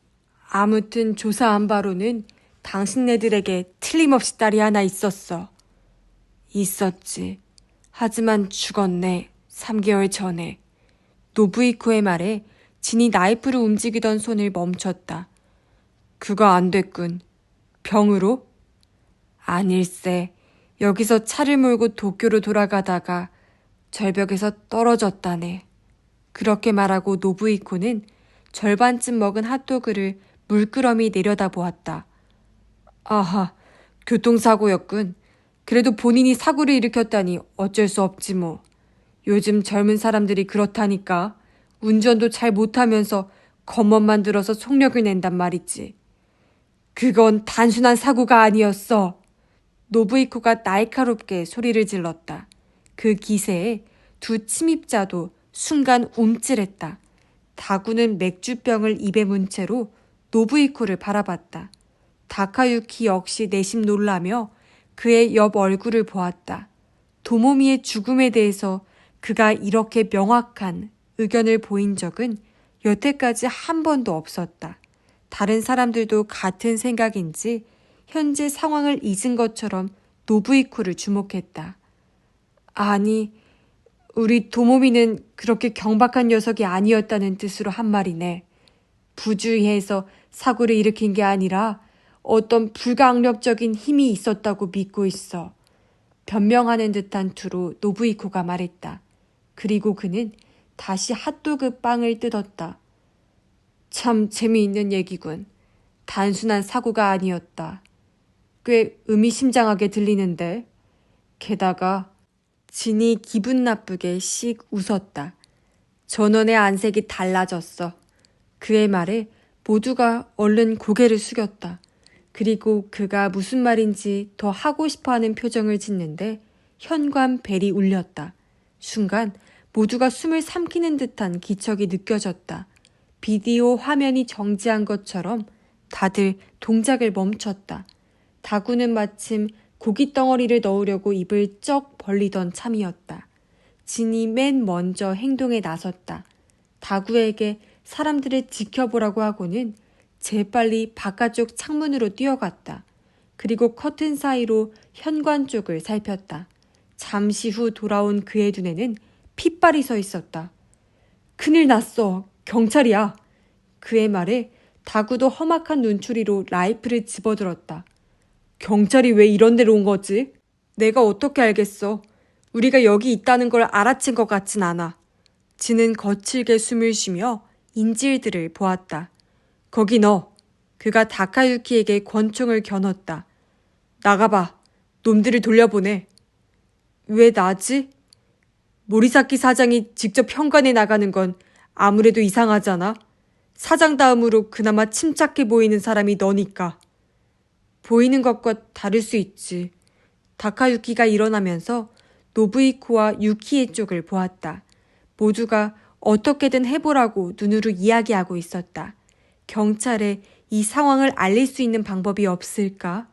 아무튼 조사한 바로는 당신네들에게 틀림없이 딸이 하나 있었어. 있었지. 하지만 죽었네. 3개월 전에. 노부이코의 말에 진이 나이프를 움직이던 손을 멈췄다. 그거 안 됐군. 병으로? 아닐세. 여기서 차를 몰고 도쿄로 돌아가다가 절벽에서 떨어졌다네. 그렇게 말하고 노부이코는 절반쯤 먹은 핫도그를 물끄러미 내려다보았다. 아하, 교통사고였군. 그래도 본인이 사고를 일으켰다니 어쩔 수 없지 뭐. 요즘 젊은 사람들이 그렇다니까. 운전도 잘 못하면서 겉멋만 들어서 속력을 낸단 말이지. 그건 단순한 사고가 아니었어. 노부이코가 날카롭게 소리를 질렀다. 그 기세에 두 침입자도 순간 움찔했다. 다구는 맥주병을 입에 문 채로 노부이코를 바라봤다. 다카유키 역시 내심 놀라며 그의 옆 얼굴을 보았다. 도모미의 죽음에 대해서 그가 이렇게 명확한 의견을 보인 적은 여태까지 한 번도 없었다. 다른 사람들도 같은 생각인지 현재 상황을 잊은 것처럼 노부이코를 주목했다. 아니, 우리 도모미는 그렇게 경박한 녀석이 아니었다는 뜻으로 한 말이네. 부주의해서 사고를 일으킨 게 아니라 어떤 불가항력적인 힘이 있었다고 믿고 있어. 변명하는 듯한 투로 노부이코가 말했다. 그리고 그는 다시 핫도그 빵을 뜯었다. 참 재미있는 얘기군. 단순한 사고가 아니었다. 꽤 의미심장하게 들리는데. 게다가 진이 기분 나쁘게 씩 웃었다. 전원의 안색이 달라졌어. 그의 말에 모두가 얼른 고개를 숙였다. 그리고 그가 무슨 말인지 더 하고 싶어하는 표정을 짓는데 현관 벨이 울렸다. 순간 모두가 숨을 삼키는 듯한 기척이 느껴졌다. 비디오 화면이 정지한 것처럼 다들 동작을 멈췄다. 다구는 마침 고깃 덩어리를 넣으려고 입을 쩍 벌리던 참이었다. 진이 맨 먼저 행동에 나섰다. 다구에게 사람들을 지켜보라고 하고는 재빨리 바깥쪽 창문으로 뛰어갔다. 그리고 커튼 사이로 현관 쪽을 살폈다. 잠시 후 돌아온 그의 눈에는 핏발이 서 있었다. 큰일 났어. 경찰이야. 그의 말에 다구도 험악한 눈초리로 라이플을 집어들었다. 경찰이 왜 이런 데로 온 거지? 내가 어떻게 알겠어. 우리가 여기 있다는 걸 알아챈 것 같진 않아. 진은 거칠게 숨을 쉬며 인질들을 보았다. 거기 너. 그가 다카유키에게 권총을 겨눴다. 나가봐. 놈들을 돌려보내. 왜 나지? 모리사키 사장이 직접 현관에 나가는 건 아무래도 이상하잖아. 사장 다음으로 그나마 침착해 보이는 사람이 너니까. 보이는 것과 다를 수 있지. 다카유키가 일어나면서 노부이코와 유키의 쪽을 보았다. 모두가 어떻게든 해보라고 눈으로 이야기하고 있었다. 경찰에 이 상황을 알릴 수 있는 방법이 없을까?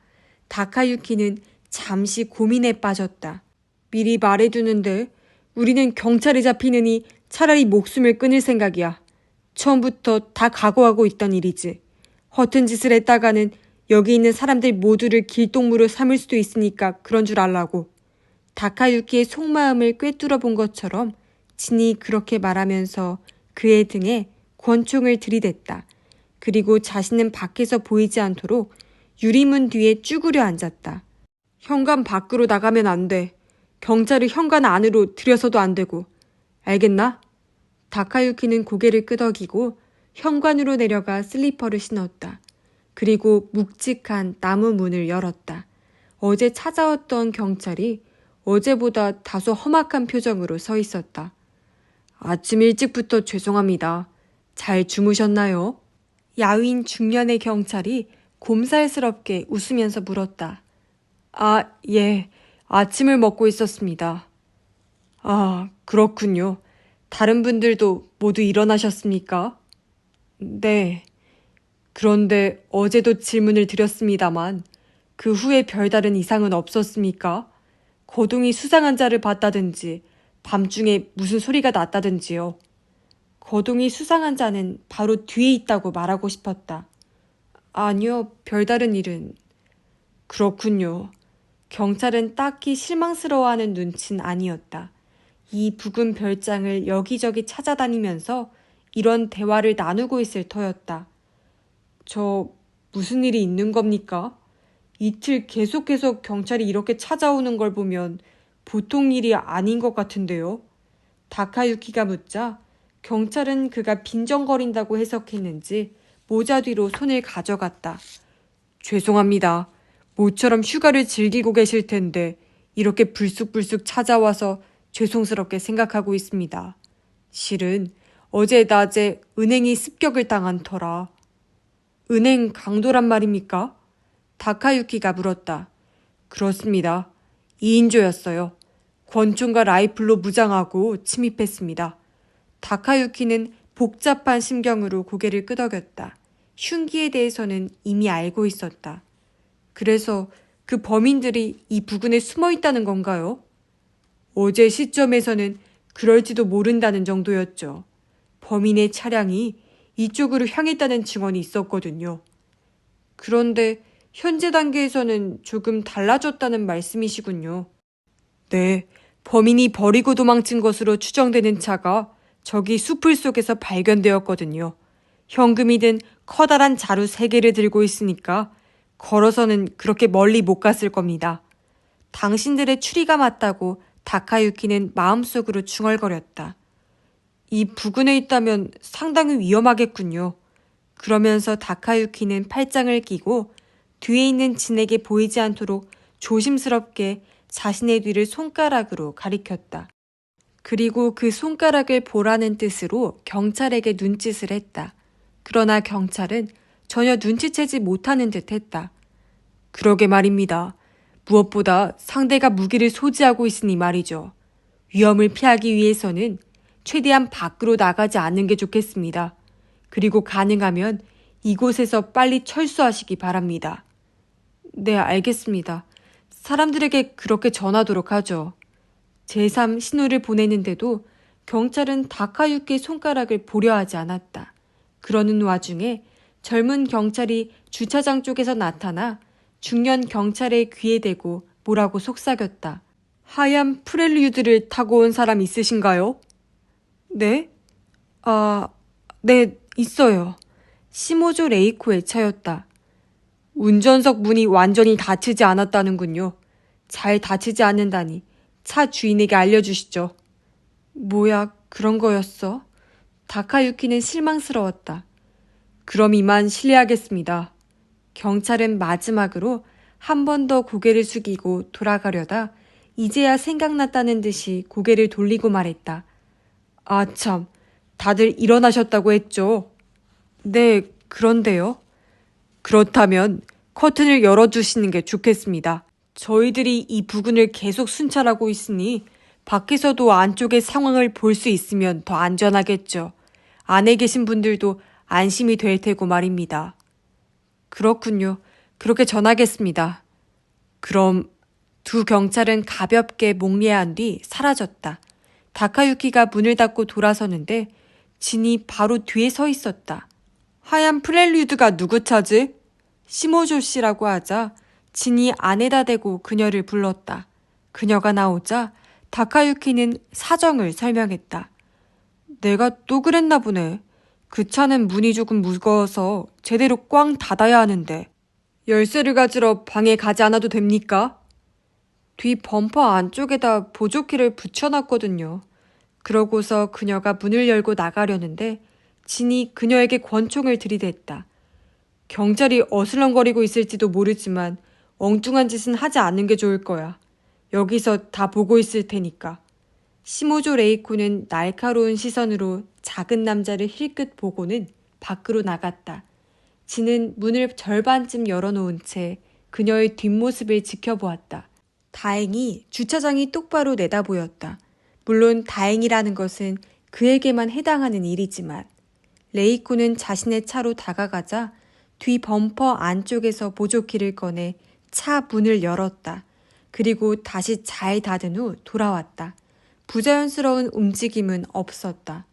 다카유키는 잠시 고민에 빠졌다. 미리 말해두는데 우리는 경찰에 잡히느니 차라리 목숨을 끊을 생각이야. 처음부터 다 각오하고 있던 일이지. 허튼 짓을 했다가는 여기 있는 사람들 모두를 길동무로 삼을 수도 있으니까 그런 줄 알라고. 다카유키의 속마음을 꿰뚫어 본 것처럼 진이 그렇게 말하면서 그의 등에 권총을 들이댔다. 그리고 자신은 밖에서 보이지 않도록 유리문 뒤에 쭈그려 앉았다. 현관 밖으로 나가면 안 돼. 경찰을 현관 안으로 들여서도 안 되고. 알겠나? 다카유키는 고개를 끄덕이고 현관으로 내려가 슬리퍼를 신었다. 그리고 묵직한 나무 문을 열었다. 어제 찾아왔던 경찰이 어제보다 다소 험악한 표정으로 서 있었다. 아침 일찍부터 죄송합니다. 잘 주무셨나요? 야윈 중년의 경찰이 곰살스럽게 웃으면서 물었다. 아, 예. 아침을 먹고 있었습니다. 아, 그렇군요. 다른 분들도 모두 일어나셨습니까? 네. 그런데 어제도 질문을 드렸습니다만 그 후에 별다른 이상은 없었습니까? 거동이 수상한 자를 봤다든지 밤중에 무슨 소리가 났다든지요. 거동이 수상한 자는 바로 뒤에 있다고 말하고 싶었다. 아니요, 별다른 일은. 그렇군요. 경찰은 딱히 실망스러워하는 눈치는 아니었다. 이 붉은 별장을 여기저기 찾아다니면서 이런 대화를 나누고 있을 터였다. 저 무슨 일이 있는 겁니까? 이틀 계속해서 경찰이 이렇게 찾아오는 걸 보면 보통 일이 아닌 것 같은데요. 다카유키가 묻자 경찰은 그가 빈정거린다고 해석했는지 모자 뒤로 손을 가져갔다. 죄송합니다. 모처럼 휴가를 즐기고 계실 텐데 이렇게 불쑥불쑥 찾아와서 죄송스럽게 생각하고 있습니다. 실은 어제 낮에 은행이 습격을 당한 터라. 은행 강도란 말입니까? 다카유키가 물었다. 그렇습니다. 2인조였어요. 권총과 라이플로 무장하고 침입했습니다. 다카유키는 복잡한 심경으로 고개를 끄덕였다. 흉기에 대해서는 이미 알고 있었다. 그래서 그 범인들이 이 부근에 숨어 있다는 건가요? 어제 시점에서는 그럴지도 모른다는 정도였죠. 범인의 차량이 이쪽으로 향했다는 증언이 있었거든요. 그런데 현재 단계에서는 조금 달라졌다는 말씀이시군요. 네, 범인이 버리고 도망친 것으로 추정되는 차가 저기 숲을 속에서 발견되었거든요. 현금이 든 커다란 자루 3개를 들고 있으니까 걸어서는 그렇게 멀리 못 갔을 겁니다. 당신들의 추리가 맞다고 다카유키는 마음속으로 중얼거렸다. 이 부근에 있다면 상당히 위험하겠군요. 그러면서 다카유키는 팔짱을 끼고 뒤에 있는 진에게 보이지 않도록 조심스럽게 자신의 뒤를 손가락으로 가리켰다. 그리고 그 손가락을 보라는 뜻으로 경찰에게 눈짓을 했다. 그러나 경찰은 전혀 눈치채지 못하는 듯 했다. 그러게 말입니다. 무엇보다 상대가 무기를 소지하고 있으니 말이죠. 위험을 피하기 위해서는 최대한 밖으로 나가지 않는 게 좋겠습니다. 그리고 가능하면 이곳에서 빨리 철수하시기 바랍니다. 네, 알겠습니다. 사람들에게 그렇게 전하도록 하죠. 제3 신호를 보내는데도 경찰은 다카유키의 손가락을 보려 하지 않았다. 그러는 와중에 젊은 경찰이 주차장 쪽에서 나타나 중년 경찰의 귀에 대고 뭐라고 속삭였다. 하얀 프렐류드를 타고 온 사람 있으신가요? 네? 네, 있어요. 시모조 레이코의 차였다. 운전석 문이 완전히 닫히지 않았다는군요. 잘 닫히지 않는다니 차 주인에게 알려주시죠. 뭐야, 그런 거였어? 다카유키는 실망스러웠다. 그럼 이만 실례하겠습니다. 경찰은 마지막으로 한 번 더 고개를 숙이고 돌아가려다 이제야 생각났다는 듯이 고개를 돌리고 말했다. 아 참, 다들 일어나셨다고 했죠? 네, 그런데요. 그렇다면 커튼을 열어주시는 게 좋겠습니다. 저희들이 이 부근을 계속 순찰하고 있으니 밖에서도 안쪽의 상황을 볼 수 있으면 더 안전하겠죠. 안에 계신 분들도 안심이 될 테고 말입니다. 그렇군요. 그렇게 전하겠습니다. 그럼 두 경찰은 가볍게 목례한 뒤 사라졌다. 다카유키가 문을 닫고 돌아서는데 진이 바로 뒤에 서 있었다. 하얀 프렐류드가 누구 차지? 시모조 씨라고 하자 진이 안에다 대고 그녀를 불렀다. 그녀가 나오자 다카유키는 사정을 설명했다. 내가 또 그랬나 보네. 그 차는 문이 조금 무거워서 제대로 꽝 닫아야 하는데. 열쇠를 가지러 방에 가지 않아도 됩니까? 뒤 범퍼 안쪽에다 보조키를 붙여놨거든요. 그러고서 그녀가 문을 열고 나가려는데 진이 그녀에게 권총을 들이댔다. 경찰이 어슬렁거리고 있을지도 모르지만 엉뚱한 짓은 하지 않는 게 좋을 거야. 여기서 다 보고 있을 테니까. 시모조 레이코는 날카로운 시선으로 작은 남자를 힐끗 보고는 밖으로 나갔다. 진은 문을 절반쯤 열어놓은 채 그녀의 뒷모습을 지켜보았다. 다행히 주차장이 똑바로 내다보였다. 물론 다행이라는 것은 그에게만 해당하는 일이지만 레이코는 자신의 차로 다가가자 뒤 범퍼 안쪽에서 보조키를 꺼내 차 문을 열었다. 그리고 다시 잘 닫은 후 돌아왔다. 부자연스러운 움직임은 없었다.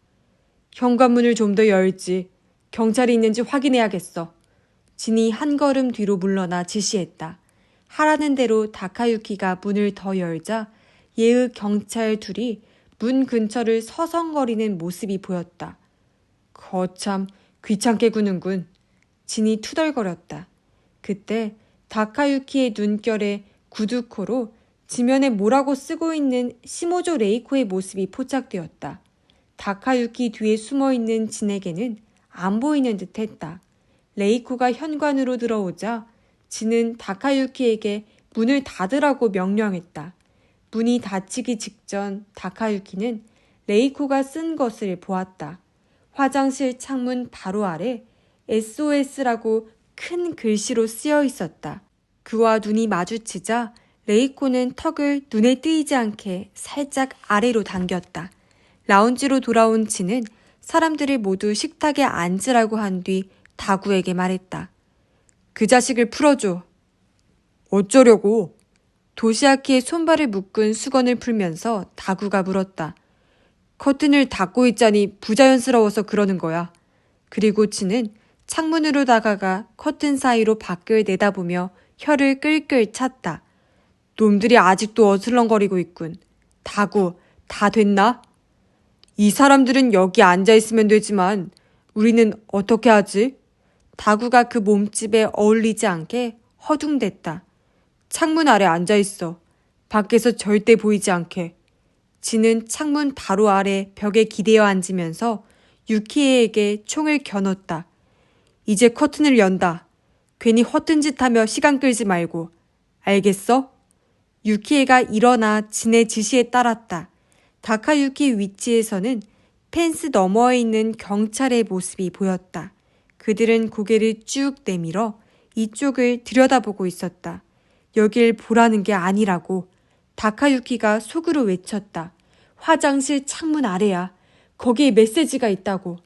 현관문을 좀 더 열지. 경찰이 있는지 확인해야겠어. 진이 한 걸음 뒤로 물러나 지시했다. 하라는 대로 다카유키가 문을 더 열자 예의 경찰 둘이 문 근처를 서성거리는 모습이 보였다. 거참 귀찮게 구는군. 진이 투덜거렸다. 그때 다카유키의 눈결에 구두코로 지면에 뭐라고 쓰고 있는 시모조 레이코의 모습이 포착되었다. 다카유키 뒤에 숨어있는 진에게는 안 보이는 듯 했다. 레이코가 현관으로 들어오자 진은 다카유키에게 문을 닫으라고 명령했다. 문이 닫히기 직전 다카유키는 레이코가 쓴 것을 보았다. 화장실 창문 바로 아래 SOS라고 큰 글씨로 쓰여 있었다. 그와 눈이 마주치자 레이코는 턱을 눈에 띄지 않게 살짝 아래로 당겼다. 라운지로 돌아온 진은 사람들을 모두 식탁에 앉으라고 한 뒤 다구에게 말했다. 그 자식을 풀어줘. 어쩌려고? 도시아키의 손발을 묶은 수건을 풀면서 다구가 물었다. 커튼을 닫고 있자니 부자연스러워서 그러는 거야. 그리고 진은 창문으로 다가가 커튼 사이로 밖을 내다보며 혀를 끌끌 찼다. 놈들이 아직도 어슬렁거리고 있군. 다구, 다 됐나? 이 사람들은 여기 앉아있으면 되지만 우리는 어떻게 하지? 다구가 그 몸집에 어울리지 않게 허둥댔다. 창문 아래 앉아있어. 밖에서 절대 보이지 않게. 진은 창문 바로 아래 벽에 기대어 앉으면서 유키에에게 총을 겨눴다. 이제 커튼을 연다. 괜히 허튼 짓 하며 시간 끌지 말고. 알겠어? 유키에가 일어나 진의 지시에 따랐다. 다카유키 위치에서는 펜스 너머에 있는 경찰의 모습이 보였다. 그들은 고개를 쭉 내밀어 이쪽을 들여다보고 있었다. 여길 보라는 게 아니라고. 다카유키가 속으로 외쳤다. 화장실 창문 아래야. 거기에 메시지가 있다고.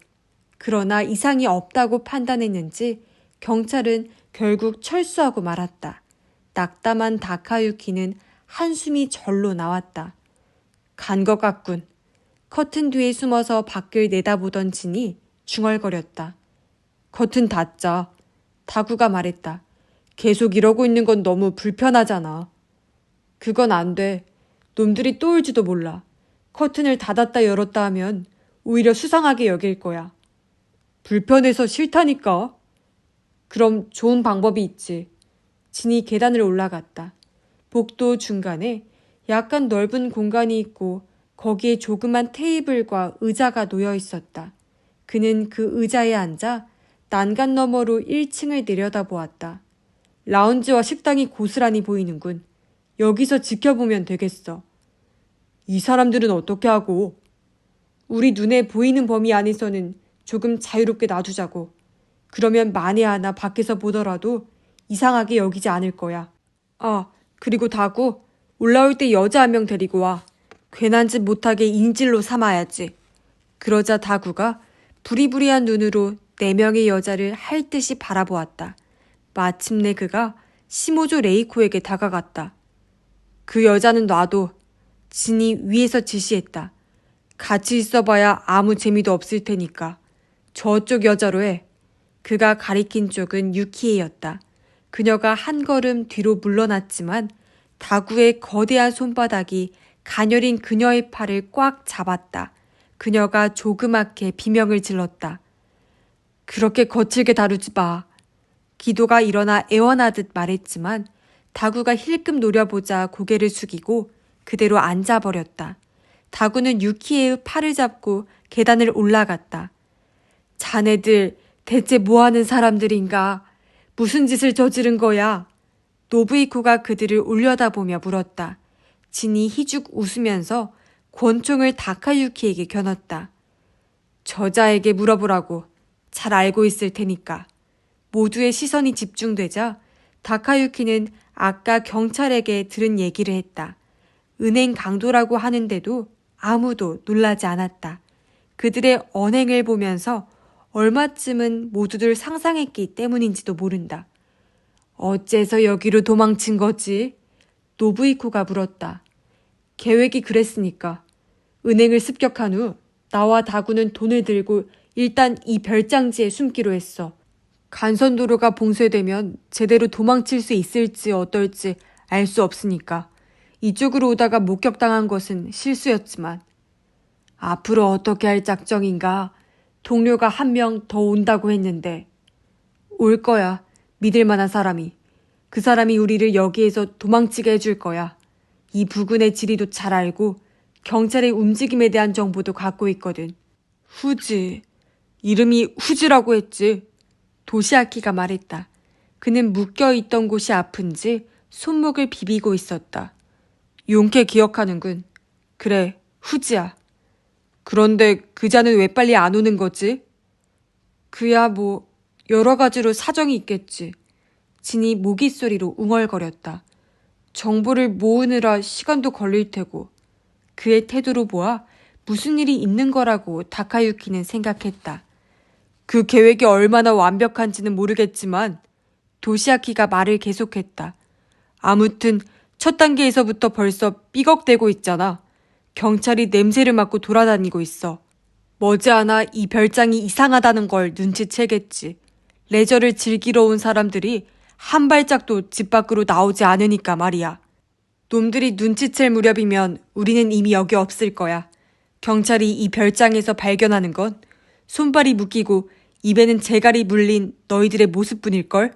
그러나 이상이 없다고 판단했는지 경찰은 결국 철수하고 말았다. 낙담한 다카유키는 한숨이 절로 나왔다. 간 것 같군. 커튼 뒤에 숨어서 밖을 내다보던 진이 중얼거렸다. 커튼 닫자. 다구가 말했다. 계속 이러고 있는 건 너무 불편하잖아. 그건 안 돼. 놈들이 또 올지도 몰라. 커튼을 닫았다 열었다 하면 오히려 수상하게 여길 거야. 불편해서 싫다니까. 그럼 좋은 방법이 있지. 진이 계단을 올라갔다. 복도 중간에 약간 넓은 공간이 있고 거기에 조그만 테이블과 의자가 놓여 있었다. 그는 그 의자에 앉아 난간 너머로 1층을 내려다보았다. 라운지와 식당이 고스란히 보이는군. 여기서 지켜보면 되겠어. 이 사람들은 어떻게 하고? 우리 눈에 보이는 범위 안에서는 조금 자유롭게 놔두자고. 그러면 만에 하나 밖에서 보더라도 이상하게 여기지 않을 거야. 아, 그리고 다구, 올라올 때 여자 한 명 데리고 와. 괜한 짓 못하게 인질로 삼아야지. 그러자 다구가 부리부리한 눈으로 4명의 여자를 할 듯이 바라보았다. 마침내 그가 시모조 레이코에게 다가갔다. 그 여자는 놔둬. 진이 위에서 지시했다. 같이 있어봐야 아무 재미도 없을 테니까. 저쪽 여자로 해. 그가 가리킨 쪽은 유키에였다. 그녀가 한 걸음 뒤로 물러났지만 다구의 거대한 손바닥이 가녀린 그녀의 팔을 꽉 잡았다. 그녀가 조그맣게 비명을 질렀다. 그렇게 거칠게 다루지 마. 기도가 일어나 애원하듯 말했지만 다구가 힐끔 노려보자 고개를 숙이고 그대로 앉아버렸다. 다구는 유키의 팔을 잡고 계단을 올라갔다. 자네들 대체 뭐하는 사람들인가? 무슨 짓을 저지른 거야? 노부이코가 그들을 올려다보며 물었다. 진이 희죽 웃으면서 권총을 다카유키에게 겨눴다. 저자에게 물어보라고. 잘 알고 있을 테니까. 모두의 시선이 집중되자 다카유키는 아까 경찰에게 들은 얘기를 했다. 은행 강도라고 하는데도 아무도 놀라지 않았다. 그들의 언행을 보면서 얼마쯤은 모두들 상상했기 때문인지도 모른다. 어째서 여기로 도망친 거지? 노부이코가 물었다. 계획이 그랬으니까. 은행을 습격한 후 나와 다구는 돈을 들고 일단 이 별장지에 숨기로 했어. 간선도로가 봉쇄되면 제대로 도망칠 수 있을지 어떨지 알 수 없으니까. 이쪽으로 오다가 목격당한 것은 실수였지만. 앞으로 어떻게 할 작정인가? 동료가 한 명 더 온다고 했는데. 올 거야. 믿을 만한 사람이. 그 사람이 우리를 여기에서 도망치게 해줄 거야. 이 부근의 지리도 잘 알고 경찰의 움직임에 대한 정보도 갖고 있거든. 후지. 이름이 후지라고 했지. 도시아키가 말했다. 그는 묶여있던 곳이 아픈지 손목을 비비고 있었다. 용케 기억하는군. 그래, 후지야. 그런데 그자는 왜 빨리 안 오는 거지? 그야 뭐 여러 가지로 사정이 있겠지. 진이 모깃소리로 웅얼거렸다. 정보를 모으느라 시간도 걸릴 테고. 그의 태도로 보아 무슨 일이 있는 거라고 다카유키는 생각했다. 그 계획이 얼마나 완벽한지는 모르겠지만 도시아키가 말을 계속했다. 아무튼 첫 단계에서부터 벌써 삐걱대고 있잖아. 경찰이 냄새를 맡고 돌아다니고 있어. 머지않아 이 별장이 이상하다는 걸 눈치채겠지. 레저를 즐기러 온 사람들이 한 발짝도 집 밖으로 나오지 않으니까 말이야. 놈들이 눈치챌 무렵이면 우리는 이미 여기 없을 거야. 경찰이 이 별장에서 발견하는 건 손발이 묶이고 입에는 재갈이 물린 너희들의 모습뿐일걸?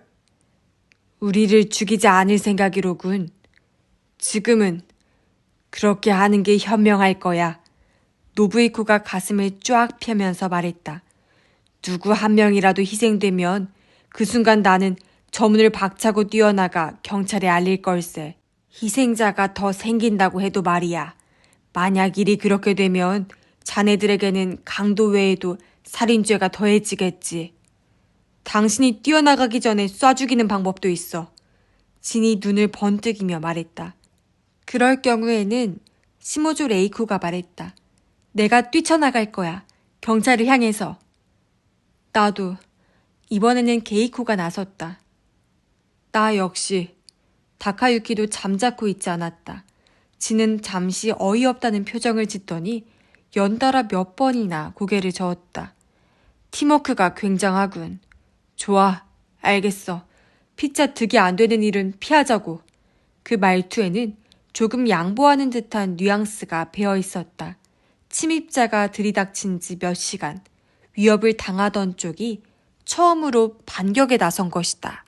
우리를 죽이지 않을 생각이로군. 지금은 그렇게 하는 게 현명할 거야. 노부이코가 가슴을 쫙 펴면서 말했다. 누구 한 명이라도 희생되면 그 순간 나는 저 문을 박차고 뛰어나가 경찰에 알릴 걸세. 희생자가 더 생긴다고 해도 말이야. 만약 일이 그렇게 되면 자네들에게는 강도 외에도 살인죄가 더해지겠지. 당신이 뛰어나가기 전에 쏴 죽이는 방법도 있어. 진이 눈을 번뜩이며 말했다. 그럴 경우에는 시모조 레이코가 말했다. 내가 뛰쳐나갈 거야. 경찰을 향해서. 나도. 이번에는 게이코가 나섰다. 나 역시. 다카유키도 잠자코 있지 않았다. 진은 잠시 어이없다는 표정을 짓더니 연달아 몇 번이나 고개를 저었다. 팀워크가 굉장하군. 좋아, 알겠어. 피자 득이 안 되는 일은 피하자고. 그 말투에는 조금 양보하는 듯한 뉘앙스가 배어 있었다. 침입자가 들이닥친 지 몇 시간, 위협을 당하던 쪽이 처음으로 반격에 나선 것이다.